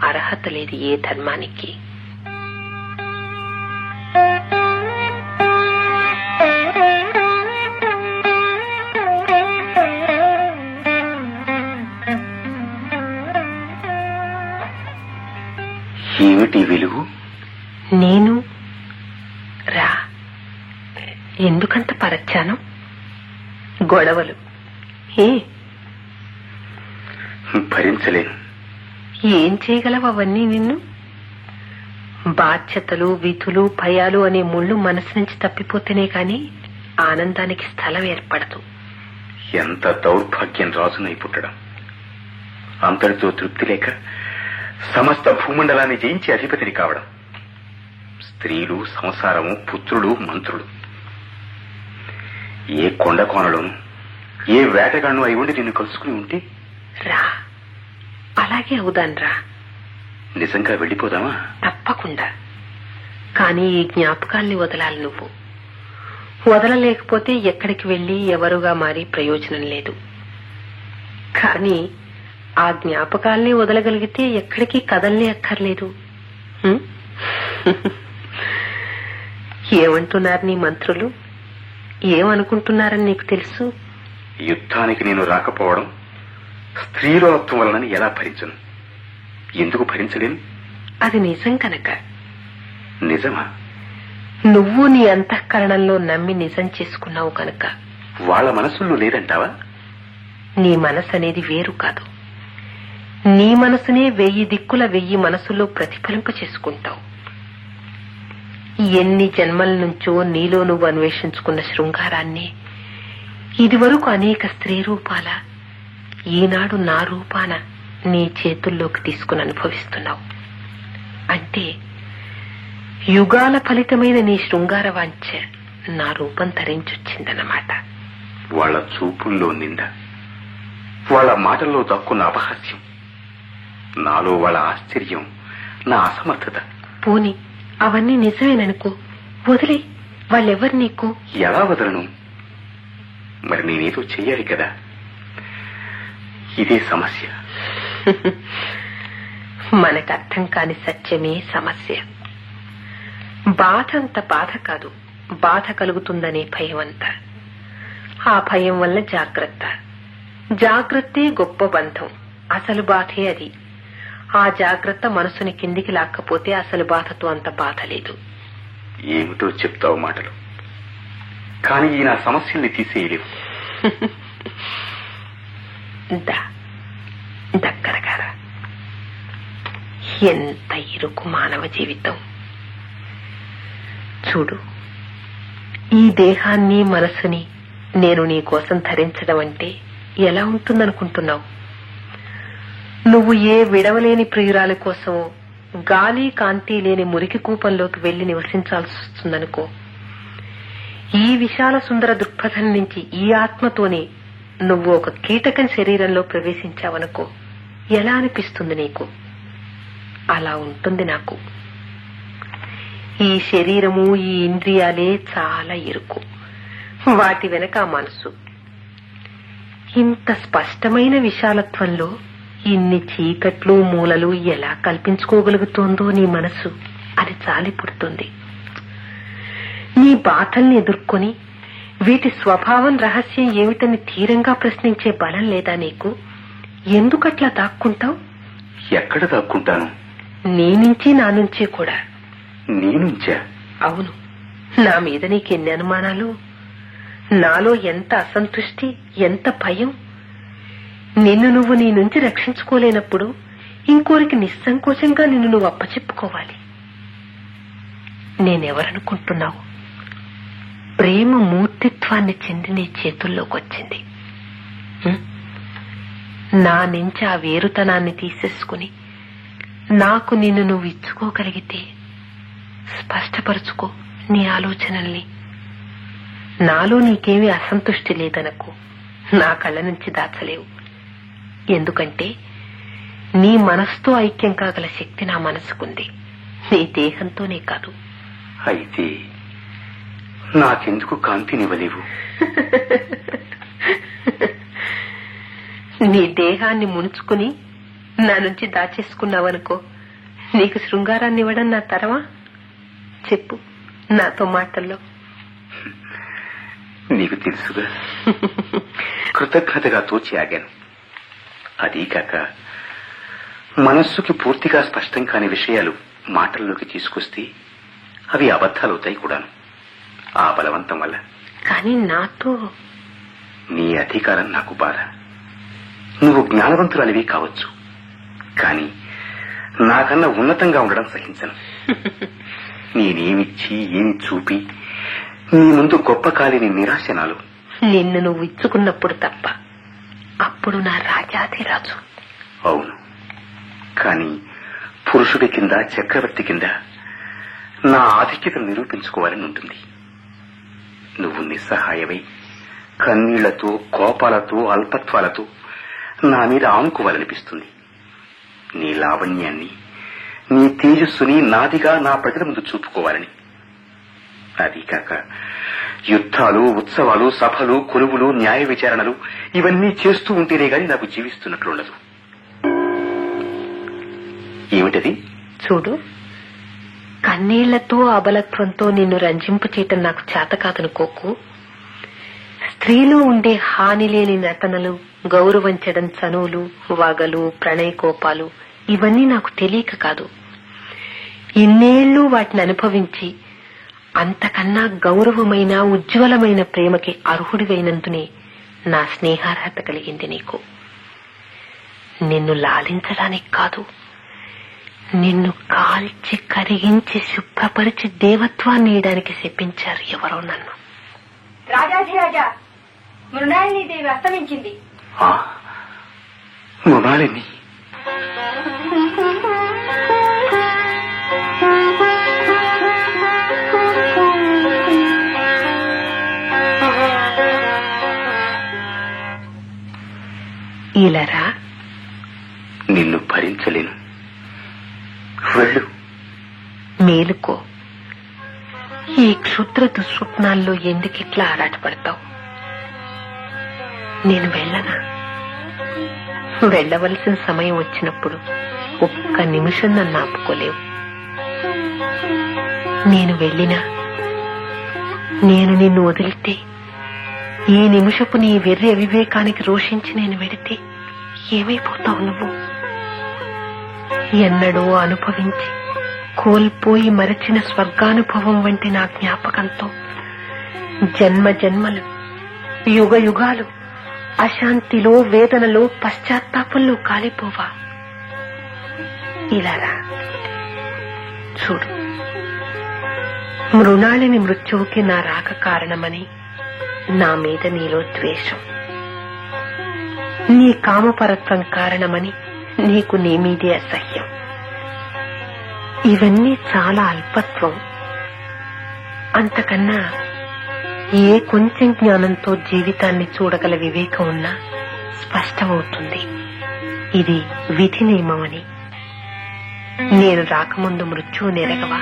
అర్హత లేదు ఏ ధర్మానికి. ఏమిటి వెలుగు? నేను రా. ఎందుకంత పరచాను? గొడవలు భరించలేను. ఏం చేయగలవు అవన్నీ? నిన్ను బాధ్యతలు, విధులు, భయాలు అనే ముళ్ళు మనసు నుంచి తప్పిపోతేనే కాని ఆనందానికి స్థలం ఏర్పడదు. ఎంత దౌర్భాగ్యం రాజునై పుట్టడం. అంతటితో తృప్తి లేక సమస్త భూమండలాన్ని జయించి అధిపతిని కావడం. స్త్రీలు, సంసారము, పుత్రులు, మంత్రులు. ఏ కొండ కోనలోను ఏ వేటగాను అయి ఉండి నిన్ను కలుసుకుని ఉంటే రా, అలాగే అవుదాన్ రా. నిజంగా వెళ్ళిపోదామా? తప్పకుండా. కానీ ఈ జ్ఞాపకాల్ని వదలాలి నువ్వు. వదలలేకపోతే ఎక్కడికి వెళ్లి ఎవరుగా మారి ప్రయోజనం లేదు. కానీ ఆ జ్ఞాపకాల్ని వదలగలిగితే ఎక్కడికి కదల్ని అక్కర్లేదు. ఏమంటున్నారు నీ మంత్రులు? ఏమనుకుంటున్నారని నీకు తెలుసు? యుద్ధానికి నేను రాకపోవడం స్త్రీలోత్వం వలనని ఎలా భరించను? ఎందుకు భరించలేను? అది నిజం కనుక. నిజమా? నువ్వు నీ అంతఃకరణంలో నమ్మి నిజం చేసుకున్నావు కనుక. వాళ్ళ మనసుల్లో లేదంటావా? నీ మనసు అనేది వేరు కాదు. నీ మనసునే 1000 దిక్కుల 1000 మనసుల్లో ప్రతిఫలింప చేసుకుంటావు. ఎన్ని జన్మల నుంచో నీలో నువ్వు అన్వేషించుకున్న శృంగారాన్ని ఇదివరకు అనేక స్త్రీ రూపాల ఈనాడు నా రూపాన నీ చేతుల్లోకి తీసుకుని అనుభవిస్తున్నావు. అంటే యుగాల ఫలితమైన నీ శృంగార వాంఛ నా రూపం ధరించొచ్చిందన్నమాట. వాళ్ళ చూపుల్లో నింద, వాళ్ళ మాటల్లో దక్కున్న అపహాస్యం, నాలో వాళ్ళ ఆశ్చర్యం, నా అసమర్థత. పోని అవన్నీ నిజమేననుకో, వదిలే. వాళ్ళెవరు నీకు? ఎలా వదలను? మరి నేనేదో చెయ్యాలి కదా. ఇదే సమస్య. మనకు అర్థం కాని సత్యమే సమస్య. బాధ అంత బాధ కాదు, బాధ కలుగుతుందనే భయం అంత. ఆ భయం వల్ల జాగ్రత్త, జాగ్రత్తే గొప్ప బంధం. అసలు బాధే అది. ఆ జాగ్రత్త మనసుని కిందికి లాక్కపోతే అసలు బాధతో అంత బాధ లేదు. ఏమిటో చెప్తావు మాటలు, కానీ ఈ నా సమస్యల్ని తీసేయలేవు. దగ్గరగారా. ఎంత ఇరుకు మానవ జీవితం. చూడు, ఈ దేహాన్ని మనసుని నేను నీ కోసం ధరించడం అంటే ఎలా ఉంటుందనుకుంటున్నావు? నువ్వు ఏ విడవలేని ప్రియురాలి కోసమో గాలి కాంతి లేని మురికి కూపంలోకి వెళ్లి నివసించాల్సి వస్తుందనుకో. ఈ విశాల సుందర దృక్పథం నుంచి ఈ ఆత్మతోనే నువ్వు ఒక కీటకం శరీరంలో ప్రవేశించావనుకో ఎలా అనిపిస్తుంది నీకు? అలా ఉంటుంది నాకు. ఈ శరీరము, ఈ ఇంద్రియాలే చాలా ఇరుకు, వాటి వెనక మనసు. ఇంత స్పష్టమైన విశాలత్వంలో ఇన్ని చీకట్లు, మూలలు ఎలా కల్పించుకోగలుగుతోందో నీ మనసు అది చాలి పుడుతుంది. నీ బాధల్ని ఎదుర్కొని వీటి స్వభావం, రహస్యం ఏమిటని ధీరంగా ప్రశ్నించే బలం లేదా నీకు? ఎందుకట్లా దాక్కుంటావు? ఎక్కడ దాక్కుంటాను? నీ నుంచి, నా నుంచి కూడా. నీ నుంచా? అవును. నా మీద నీకెన్ని అనుమానాలు, నాలో ఎంత అసంతృష్టి, ఎంత భయం. నిన్ను నువ్వు నీ నుంచి రక్షించుకోలేనప్పుడు ఇంకోరికి నిస్సంకోచంగా నిన్ను నువ్వు అప్పచెప్పుకోవాలి. నేనెవరనుకుంటున్నావు? ప్రేమ మూర్తిత్వాన్ని చెంది నీ చేతుల్లోకి వచ్చింది. నా నుంచి ఆ వేరుతనాన్ని తీసేసుకుని నాకు నిన్ను నువ్వు ఇచ్చుకోగలిగితే స్పష్టపరుచుకో నీ ఆలోచనల్ని. నాలో నీకేమీ అసంతృష్టి లేదనకు, నా కళ్ళ నుంచి దాచలేవు. ఎందుకంటే నీ మనసుతో ఐక్యం కాగల శక్తి నా మనసుకుంది, నీ దేహంతోనే కాదు. అయితే నాకెందుకు కాంతినివ్వలేవు? నీ దేహాన్ని ముడుచుకుని నా నుంచి దాచేసుకున్నావనుకో, నీకు శృంగారాన్ని ఇవ్వడం నా తరమా? చెప్పు నాతో మాటల్లో. నీకు తెలుసుగా. కృతజ్ఞతగా తోచి ఆగాను. అదీ కాక మనస్సుకి పూర్తిగా స్పష్టం కాని విషయాలు మాటల్లోకి తీసుకొస్తే అవి అబద్ధాలవుతాయి కూడాను, ఆ బలవంతం వల్ల. కానీ నాతో నీ అధికారం నాకు బాధ. నువ్వు జ్ఞానవంతురాలివి కావచ్చు, కానీ నాకన్నా ఉన్నతంగా ఉండడం సహించను. నేనేమిచ్చి ఏమి చూపి నీ ముందు గొప్ప కాలిని నిరాశ నాలు. నిన్ను నువ్వు ఇచ్చుకున్నప్పుడు తప్ప, అప్పుడు నా రాజాధిరాజు. అవును, కానీ పురుషుడి కింద, చక్రవర్తి కింద నా ఆధిక్యతను నిరూపించుకోవాలని ఉంటుంది. నువ్వు నిస్సహాయమై కన్నీళ్లతో, కోపాలతో, అల్పత్వాలతో నా మీద ఆనుకోవాలనిపిస్తుంది. నీ లావణ్యాన్ని, నీ తేజస్సుని నాదిగా నా ప్రజల ముందు చూపుకోవాలని. అదీ కాక యుద్ధాలు, ఉత్సవాలు, సభలు, కొలువులు, న్యాయ విచారణలు ఇవన్నీ చేస్తూ ఉంటేనే గాని నాకు జీవిస్తున్నట్లుండదు. ఏమిటది? చూడు, కన్నీళ్లతో, అబలత్వంతో నిన్ను రంజింపు చేయటం నాకు చేత కాదనుకోకు. స్త్రీలో ఉండే హాని లేని నటనలు, గౌరవించడం, చనువులు, వగలు, ప్రణయ కోపాలు ఇవన్నీ నాకు తెలియక కాదు. ఇన్నేళ్లు వాటిని అనుభవించి అంతకన్నా గౌరవమైన, ఉజ్వలమైన ప్రేమకి అర్హుడివైనందునే నా స్నేహార్హత కలిగింది నీకు. నిన్ను లాలించడానికి కాదు, నిన్ను కాల్చి కరిగించి శుభ్రపరిచి దేవత్వాన్ని ఇయడానికి శపించారు ఎవరో నన్ను. రాజాధిరాజా, మృణాలిని దేవి అస్తమించింది. మృణాలిని? ఇలారా, నిన్ను భరించలేను. వెళ్ళు. మేలుకో. ఈ క్షుద్ర దుస్వప్నాల్లో ఎందుకిట్లా ఆరాటపడతావు? నేను వెళ్ళనా? వెళ్లవలసిన సమయం వచ్చినప్పుడు ఒక్క నిమిషం నన్ను ఆపుకోలేవు. నేను వెళ్ళినా, నేను నిన్ను వదిలితే, ఈ నిమిషపు నీ వెర్రి అవివేకానికి రోషించి నేను వెడితే ఏమైపోతావు నువ్వు? ఎన్నడూ అనుభవించి కోల్పోయి మరచిన స్వర్గానుభవం వంటి నా జ్ఞాపకంతో జన్మ జన్మలు, యుగ యుగాలు అశాంతిలో, వేదనలో, పశ్చాత్తాపంలో కాలిపోవా? ఇలారా, చూడు, మృణాళిని మృత్యువుకి నా రాక కారణమని నా మీద నీలో ద్వేషం, నీ కామపరత్వం కారణమని నీకు నీ మీదే అసహ్యం. ఇవన్నీ చాలా అల్పత్వం. అంతకన్నా ఏ కొంచెం జ్ఞానంతో జీవితాన్ని చూడగల వివేకం ఉన్నా స్పష్టమవుతుంది ఇది విధి నియమమని. నేను రాకముందు మృత్యువు నెరగవా?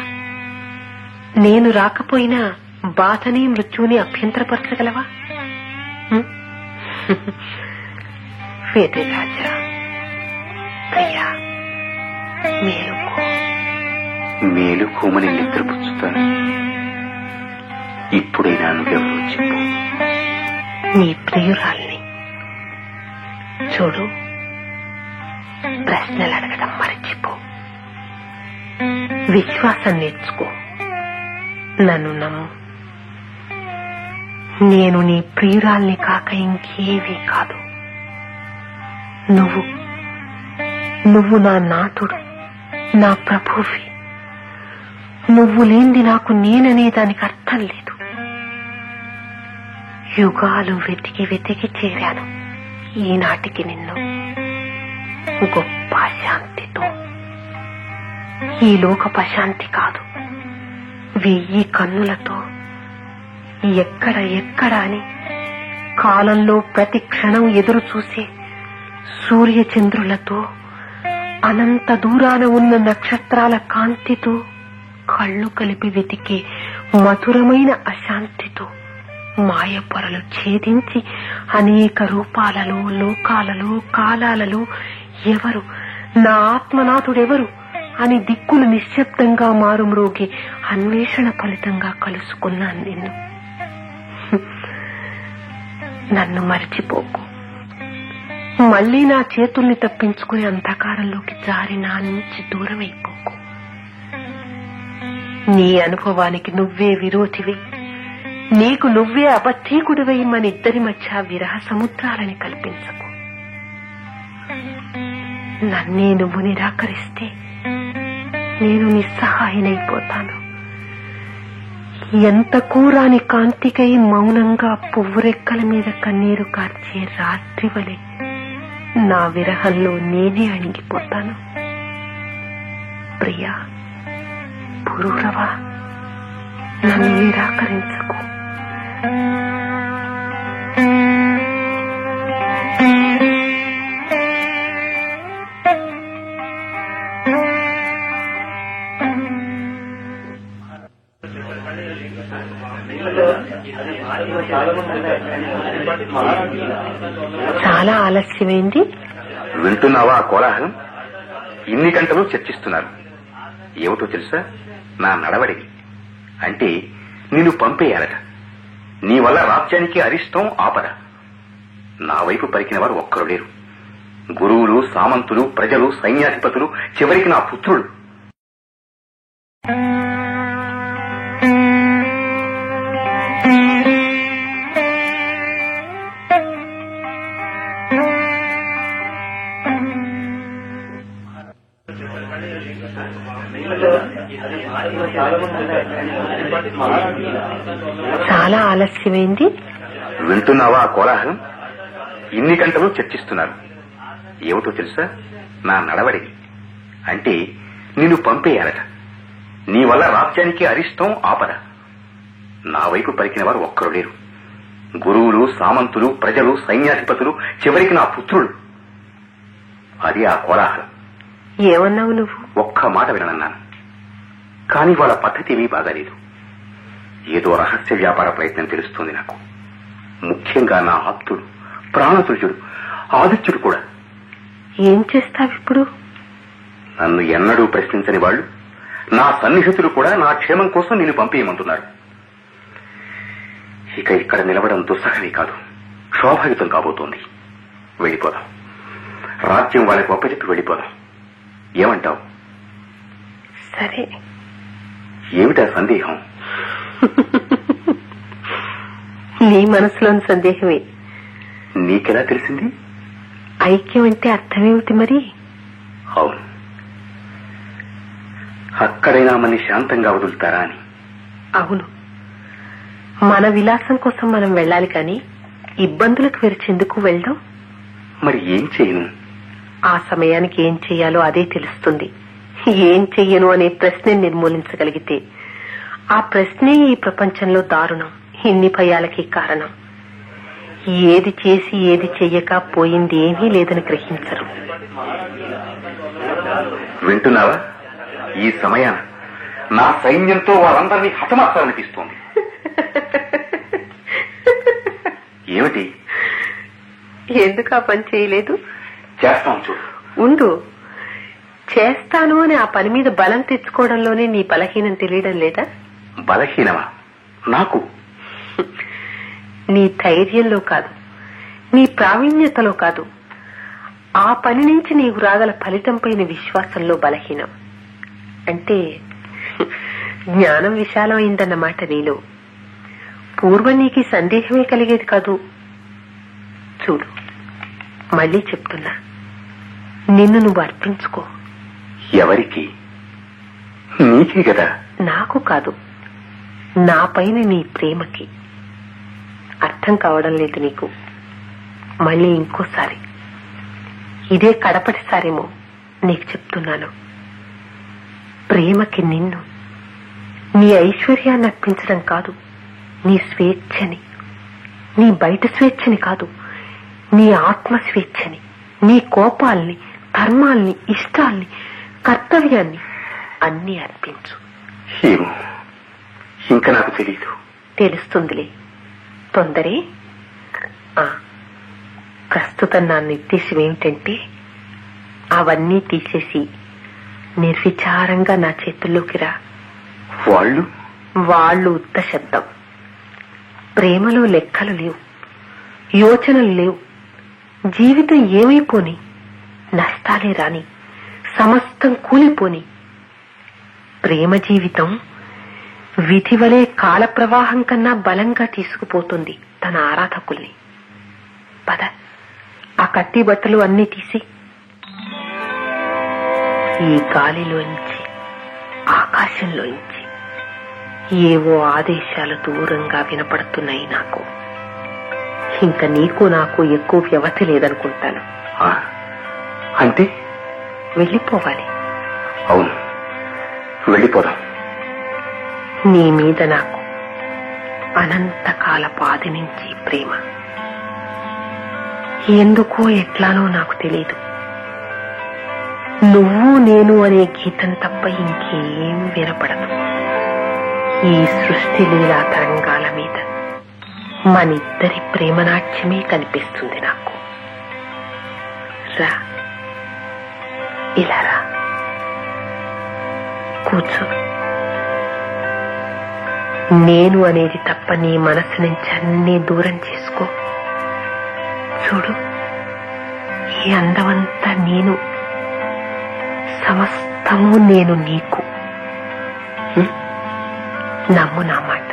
నేను రాకపోయినా బాధని మృత్యువుని అభ్యంతరపరచగలవా? వేదరాజా, ప్రియా, మేలుకో. మేలుకోమని నిద్రపుచ్చుతాను. ఇప్పుడైనా నువ్వెవరో చెప్పు. నీ ప్రియురాల్ని. చూడు, ప్రశ్నలు అడగడం మరచిపో. విశ్వాసం నేర్చుకో. నన్ను నమ్ము. నేను నీ ప్రియురాల్ని కాక ఇంకేవీ కాదు. నువ్వు నా నాథుడు, నా ప్రభువి. నువ్వు లేనిది నాకు నేననే దానికి అర్థం లేదు. యుగాలు వెతికి వెతికి చేరాను ఈనాటికి నిన్ను గొప్ప శాంతితో. ఈ లోకపు శాంతి కాదు, 1000 కన్నులతో ఎక్కడ అని కాలంలో ప్రతి క్షణం ఎదురు చూసే సూర్యచంద్రులతో, అనంత దూరాన ఉన్న నక్షత్రాల కాంతితో కళ్ళు కలిపి వెతికే మధురమైన అశాంతితో మాయ పొరలు ఛేదించి అనేక రూపాలలో, లోకాలలో, కాలాలలో ఎవరు నా ఆత్మనాథుడెవరు అని దిక్కులు నిశ్శబ్దంగా మారుమ్రోగే అన్వేషణ ఫలితంగా కలుసుకున్నాను నిన్ను. నన్ను మరిచిపోకు. మళ్లీ నా చేతుల్ని తప్పించుకుని అంధకారంలోకి జారి నా నుంచి దూరమైపోకు. నీ అనుభవానికి నువ్వే విరోధివి, నీకు నువ్వే అబద్ధీకుడివై మన ఇద్దరి మధ్య విరహ సముద్రాలని కల్పించకు. నన్నే నువ్వు నిరాకరిస్తే నేను నిస్సహాయనైపోతాను. ఎంత కూరాని కాంతికై మౌనంగా పువ్వురెక్కల మీద కన్నీరు కార్చే రాత్రి వలె నా విరహంలో నేనే అణిగిపోతాను. ప్రియా, పురూరవా, నన్ను నిరాకరించకు. చాలా ఆలస్యమైంది. వింటున్నావా ఆ కోలాహలం? ఇన్ని గంటలు చర్చిస్తున్నారు. ఏమిటో తెలుసా? నా నడవడిని. అంటే నిన్ను పంపేయాలట. నీ వల్ల రాజ్యానికి అరిష్టం, ఆపద. నా వైపు పలికిన వారు ఒక్కరు లేరు. గురువులు, సామంతులు, ప్రజలు, సైన్యాధిపతులు, చివరికి నా పుత్రుడు. చాలా ఆలస్యమైంది. వింటున్నావా ఆ కోలాహలం? ఇన్ని గంటలు చర్చిస్తున్నారు. ఏమిటో తెలుసా? నా నడవడిని. అంటే నిన్ను పంపేయాలట. నీ వల్ల రాజ్యానికి అరిష్టం, ఆపద. నా వైపు పలికిన వారు ఒక్కరు లేరు. గురువులు, సామంతులు, ప్రజలు, సైన్యాధిపతులు, చివరికి నా పుత్రుడు. అది ఆ కోలాహలం. ఏమన్నావు నువ్వు? ఒక్క మాట వినన్నాను. కానీ వాళ్ళ పద్ధతి ఏమీ బాగాలేదు. ఏదో రహస్య వ్యాపార ప్రయత్నం తెలుస్తోంది నాకు. ముఖ్యంగా నా ఆప్తుడు, ప్రాణతుల్యుడు ఆదిత్యుడు కూడా. ఏం చేస్తావిప్పుడు? నన్ను ఎన్నడూ ప్రశ్నించని వాళ్ళు, నా సన్నిహితులు కూడా నా క్షేమం కోసం నిన్ను పంపేయమంటున్నారు. ఇక ఇక్కడ నిలవడం దుస్సహమే కాదు, శోభాయుతం కాబోతోంది. వెళ్ళిపోదాం. రాజ్యం వాళ్ళకి ఒప్పచెప్పి వెళ్ళిపోదాం. ఏమంటావు? సరే. ఏమిటా సందేహం? నీ మనసులోని సందేహమే. నీకెలా తెలిసింది? ఐక్యం అంటే అర్థమేమిటి మరి? అవును, అక్కడైనా మనని శాంతంగా వదులుతారా అని. అవును, మన విలాసం కోసం మనం వెళ్ళాలి కానీ ఇబ్బందులకు విరిచేందుకు వెళ్దాం. మరి ఏం చేయను? ఆ సమయానికి ఏం చెయ్యాలో అదే తెలుస్తుంది. ఏం చెయ్యను అనే ప్రశ్నే నిర్మూలించగలిగితే ఆ ప్రశ్నే ఈ ప్రపంచంలో దారుణం, ఇన్ని భయాలకి కారణం ఏది చేసి ఏది చెయ్యక పోయింది ఏమీ లేదని గ్రహించరు. వింటున్నావా? ఈ సమయాన నా సైన్యంతో వారందరినీ హతమార్చాలనిపిస్తోంది. ఏమిటి? ఎందుకు ఆ పని చేయలేదు? చేస్తాం చూడు. ఉండు, చేస్తాను అని ఆ పని మీద బలం తెచ్చుకోవడంలోనే నీ బలహీనం తెలియడం లేదా? బలహీనమా? నాకు? నీ ధైర్యంలో కాదు, నీ ప్రావీణ్యతలో కాదు, ఆ పని నుంచి నీకు రాగల ఫలితంపైన విశ్వాసంలో బలహీనం. అంటే జ్ఞానం విశాలమైందన్నమాట నీలో. పూర్వం నీకు సందేహమే కలిగేది కాదు. చూడు, మళ్ళీ చెప్తున్నా, నిన్ను నువ్వు అర్పించుకో. ఎవరికి? నీకే కదా. నాకు కాదు, నా పైన నీ ప్రేమకి. అర్థం కావడం లేదు నీకు. మళ్ళీ ఇంకోసారి, ఇదే కడపటిసారేమో నీకు చెప్తున్నాను. ప్రేమకి నిన్ను, నీ ఐశ్వర్యాన్ని అర్పించడం కాదు, నీ స్వేచ్ఛని, నీ బయట స్వేచ్ఛని కాదు, నీ ఆత్మ స్వేచ్ఛని, నీ కోపాల్ని, ధర్మాల్ని, ఇష్టాల్ని, కర్తవ్యాన్ని అన్నీ అర్పించు. ఏమో, ఇంకా నాకు తెలీదు. తెలుస్తుందిలే, తొందరే. ప్రస్తుతం నా నిర్దేశం ఏమిటంటే, అవన్నీ తీసేసి నిర్విచారంగా నా చేతుల్లోకి రా. వాళ్ళు ఉత్త శబ్దం. ప్రేమలో లెక్కలు లేవు, యోచనలు లేవు. జీవితం ఏమైపోని, నష్టాలే రాని, సమస్తం కూలిపోని. ప్రేమ జీవితం విధివలే కాల ప్రవాహం కన్నా బలంగా తీసుకుపోతుంది తన ఆరాధకుల్ని. పద, ఆ కట్టి బట్టలు అన్నీ తీసి. ఈ గాలిలోంచి, ఆకాశంలోంచి ఏవో ఆదేశాలు దూరంగా వినపడుతున్నాయి నాకు. ఇంకా నీకు నాకు ఎక్కువ వ్యవధి లేదనుకుంటాను. అంటే వెళ్ళిపోవాలి. అవును, వెళ్ళిపోదాం. నీ మీద నాకు అనంతకాలపు ఆది నుంచి ప్రేమ. ఎందుకో ఎట్లానో నాకు తెలీదు. నువ్వు నేను అనే గీతం తప్ప ఇంకేం వినపడదు. ఈ సృష్టి లీలా తరంగాల మీద మనిద్దరి ప్రేమనాట్యమే కనిపిస్తుంది నాకు. రా, ఇలా రా, కూర్చో. నేను అనేది తప్ప నీ మనసు నుంచి అన్నీ దూరం చేసుకో. చూడు, ఈ అందమంతా నేను, సమస్తము నేను నీకు. నమ్ము నా మాట.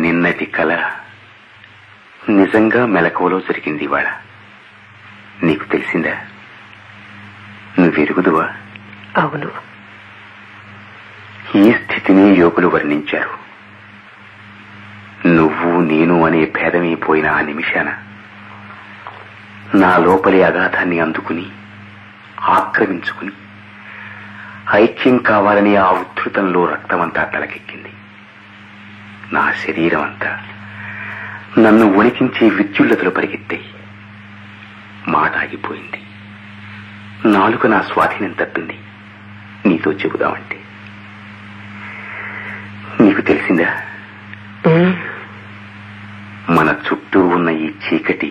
నిన్నటి కల నిజంగా మెలకువలో జరిగింది ఇవాళ. నీకు తెలిసిందా? నువ్వెరుగుదువా? అవును. ఈ స్థితిని యోగులు వర్ణించారు. నువ్వు నేను అనే భేదమైపోయిన ఆ నిమిషాన నా లోపలి అగాధాన్ని అందుకుని, ఆక్రమించుకుని, ఐక్యం కావాలని ఆ ఉద్ధృతంలో రక్తమంతా తలకెక్కింది. నా శరీరం అంతా నన్ను వణికించే విద్యుల్లతలు పరిగెత్తాయి. మాట ఆగిపోయింది. నాలుక నా స్వాధీనం తప్పింది. నీతో చెబుదామంటే. నీకు తెలిసిందా, మన చుట్టూ ఉన్న ఈ చీకటి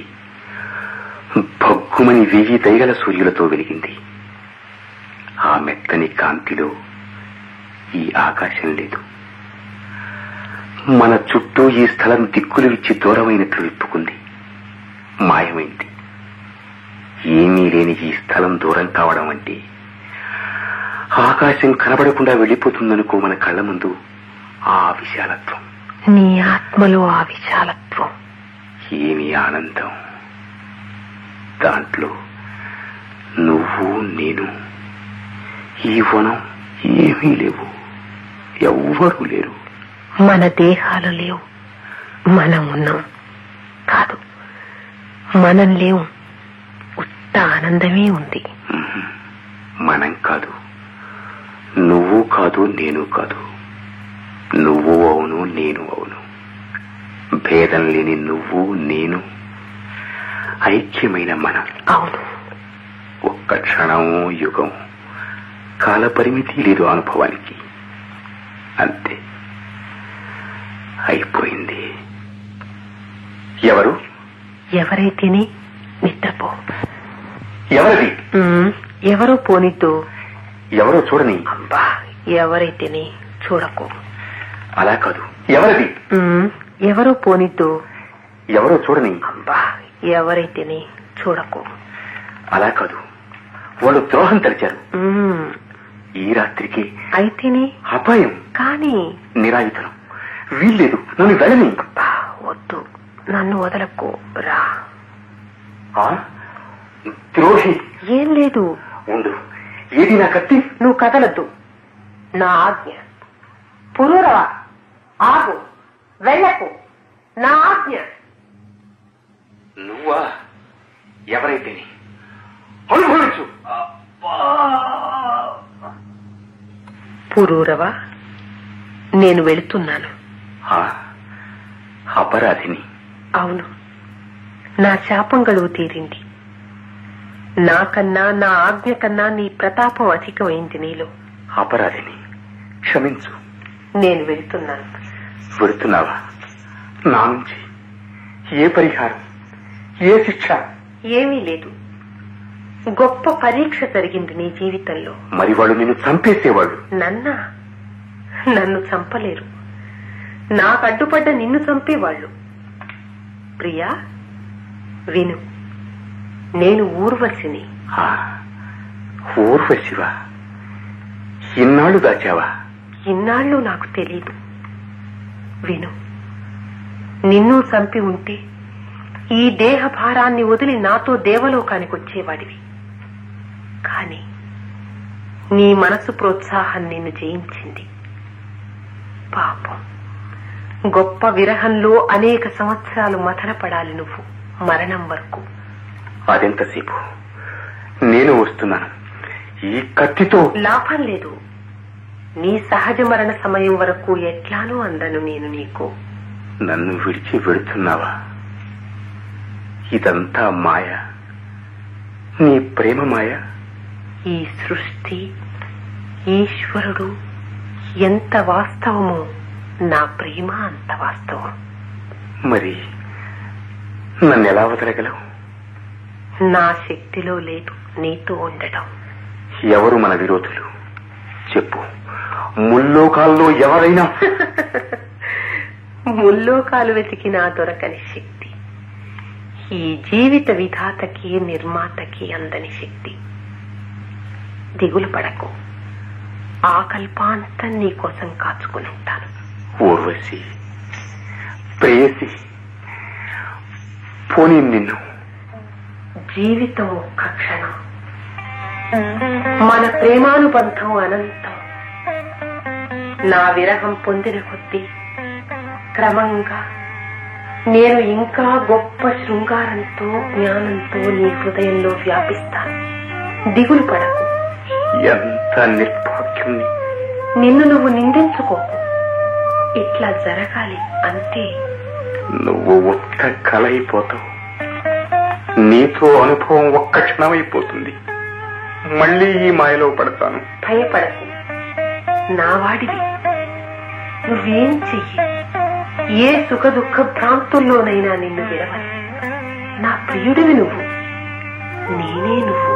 భగ్గుమని 1000 దయగల సూర్యులతో వెలిగింది. ఆ మెత్తని కాంతిలో ఈ ఆకాశం లేదు. మన చుట్టూ ఈ స్థలం దిక్కులు ఇచ్చి దూరమైనట్లు విప్పుకుంది, మాయమైంది. ఏమీ లేని ఈ స్థలం దూరం కావడం అంటే ఆకాశం కనబడకుండా వెళ్లిపోతుందనుకో మన కళ్ల ముందు ఆ విశాలత్వం. నీ ఆత్మలో ఆ విశాలత్వం. ఏమి ఆనందం! దాంట్లో నువ్వు నేను. ఈ వనం ఏమీ లేవు, ఎవ్వరూ లేరు. మన దేహాలు లేవు, మనం ఉన్నాం. కాదు, మనం లేవు, అంత ఆనందమే ఉంది. మనం కాదు, నువ్వు కాదు, నేను కాదు. నువ్వు అవును, నేను అవును. భేదం లేని నువ్వు నేను, ఐక్యమైన మనం. అవును. ఒక్క క్షణం, యుగం, కాల పరిమితి లేదు అనుభవానికి. అంతే, అయిపోయింది. ఎవరు? ఎవరైతేనే నిద్రపో. ఎవరిది? ఎవరో పోనిద్దు. ఎవరో చూడని. అబ్బా, ఎవరైతేనే చూడకు. అలా కాదు, ఎవరిది? ఎవరో పోనిద్దు. ఎవరో చూడని. అబ్బా, ఎవరైతేనే చూడకు. అలా కాదు, వాళ్ళు ద్రోహం తలిచారు. ఈ రాత్రికి అయితేనే అపాయం. కానీ నిరాయుధనం. వీల్లేదు, నన్ను వెళ్ళని. వద్దు, నన్ను వదలకు. రా. ద్రోహి. ఏం లేదు. ఉండు, ఏది నా కత్తి? నువ్వు కదలద్దు, నా ఆజ్ఞ. పురూరవా, ఆగు, వెళ్ళకు, నా ఆజ్ఞ. నువ్వా? ఎవరైతేనే అనుభవించు. పురూరవా, నేను వెళుతున్నాను. అపరాధిని. అవును, నా శాపం గడువు తీరింది. నాకన్నా, నా ఆజ్ఞ కన్నా నీ ప్రతాపం అధికమైంది నీలో. అపరాధిని, క్షమించు. నేను వెళుతున్నాను. వెళుతున్నావా? నా నుంచి ఏ పరిహారం, ఏ శిక్ష? ఏమీ లేదు. గొప్ప పరీక్ష జరిగింది నీ జీవితంలో. మరి వాళ్ళు నిన్ను చంపేసేవాళ్ళు. నన్ను చంపలేరు. నాకు అడ్డుపడ్డ నిన్ను చంపేవాళ్ళు. ప్రియా, విను. నేను ఊర్వశిని. ఊర్వశివా? ఇన్నాళ్ళు దాచావా? ఇన్నాళ్ళు నాకు తెలీదు. విను, నిన్ను చంపి ఉంటే ఈ దేహ భారాన్ని వదిలి నాతో దేవలోకానికి వచ్చేవాడివి. కాని నీ మనసు ప్రోత్సాహం నిన్ను జయించింది. పాపం, గొప్ప విరహంలో అనేక సంవత్సరాలు మథనపడాలి నువ్వు, మరణం వరకు. అదెంతసేపు? నేను వస్తున్నాను. ఈ కత్తితో లాభం లేదు. నీ సహజ మరణ సమయం వరకు ఎట్లానూ అందను నేను నీకు. నన్ను విడిచి వెడుతున్నావా? ఇదంతా మాయ, నీ ప్రేమ మాయ. ఈ సృష్టి, ఈశ్వరుడు ఎంత వాస్తవమో నా ప్రేమ అంత వాస్తవం. మరి నన్నెలా వదలగలవు? నా శక్తిలో లేదు నీతో ఉండటం. ఎవరు మన విరోధులు? చెప్పు. ముల్లోకాల్లో ఎవరైనా? ముల్లోకాలు వెతికినా దొరకని శక్తి, ఈ జీవిత విధాతకి నిర్మాతకి అందని శక్తి. దిగులు పడకు, ఆ కల్పాంతం నీ కోసం కాచుకుని ఉంటాను. ఊర్వశి, ప్రేయసి, పోనీ నిన్ను. జీవితం ఒక్క క్షణం, మన ప్రేమానుబంధం అనంతం. నా విరహం పొందిన కొద్దీ క్రమంగా నేను ఇంకా గొప్ప శృంగారంతో, జ్ఞానంతో నీ హృదయంలో వ్యాపిస్తాను. దిగులు పడకు. ఎంత నిర్భాగ్యం! నిన్ను నువ్వు నిందించుకోకు. ఇట్లా జరగాలి అంతే. నువ్వు ఒక్క కల అయిపోతావు. నీతో అనుభవం ఒక్క క్షణమైపోతుంది. మళ్ళీ ఈ మాయలో పడతాను. భయపడకు, నా వాడివి. నువ్వేం చెయ్యి, ఏ సుఖ దుఃఖ భ్రాంతుల్లోనైనా నిన్ను విడవని. నా ప్రియుడివి నువ్వు, నేనే నువ్వు.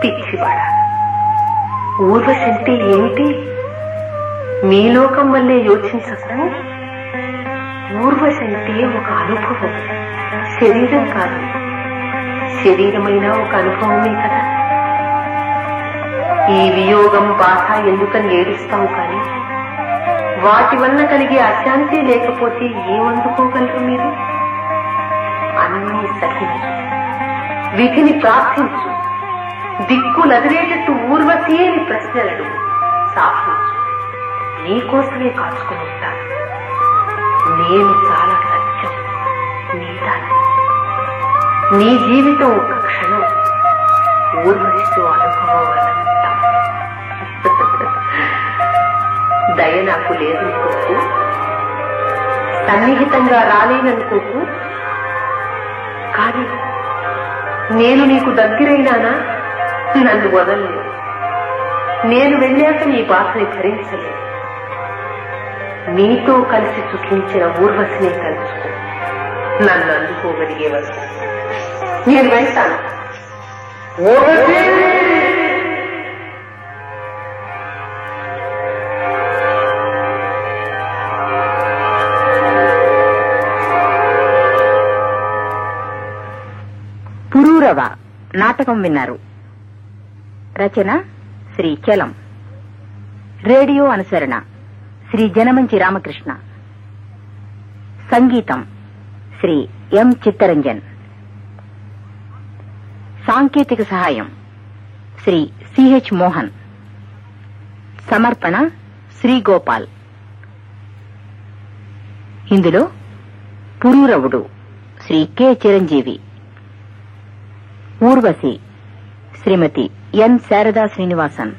పిచ్చివాడా, ఊర్వశంటే ఏమిటి? మీ లోకం వల్లే యోచించకు. ఊర్వశంటే ఒక అనుభవం, శరీరం కాదు. శరీరమైనా ఒక అనుభవమే కదా. ఈ వియోగం, బాధ ఎందుకని ఏడుస్తావు కానీ వాటి వల్ల కలిగే అశాంతి లేకపోతే ఏమందుకోగలరు మీరు? అన్నీ సహించు, విధిని ప్రార్థించు, దిక్కులదిరేటట్టు ఊర్వశి అని ప్రశ్నలు సాధించు. నీకోసమే కాచుకుని ఉంటాను. నేను చాలా సత్యం, నీ జీవితం ఒక క్షణం ఊర్వశితో అనుభవం అనంతం. దయ నాకు లేదనుకోకు, సన్నిహితంగా రాలేననుకోకు. కానీ నేను నీకు దగ్గరైనానా? నన్ను వదలలేదు. నేను వెళ్ళాక నీ బాధని భరించలేదు. నీతో కలిసి సుఖించిన ఊర్వశిని కలుసుకో. నన్ను అందుకోగలిగేవారు. నేను వెళ్తాను. పురూరవ నాటకం విన్నారు. రచన శ్రీ చలం. రేడియో అనుసరణ శ్రీ జనమంచి రామకృష్ణ. సంగీతం శ్రీ ఎం చిత్తరంజన్. సాంకేతిక సహాయం శ్రీ సిహెచ్ మోహన్. సమర్పణ శ్రీ గోపాల్. ఇందులో పురూరవుడు శ్రీ కె చిరంజీవి, ఊర్వశి శ్రీమతి ఎన్ శారదా శ్రీనివాసన్,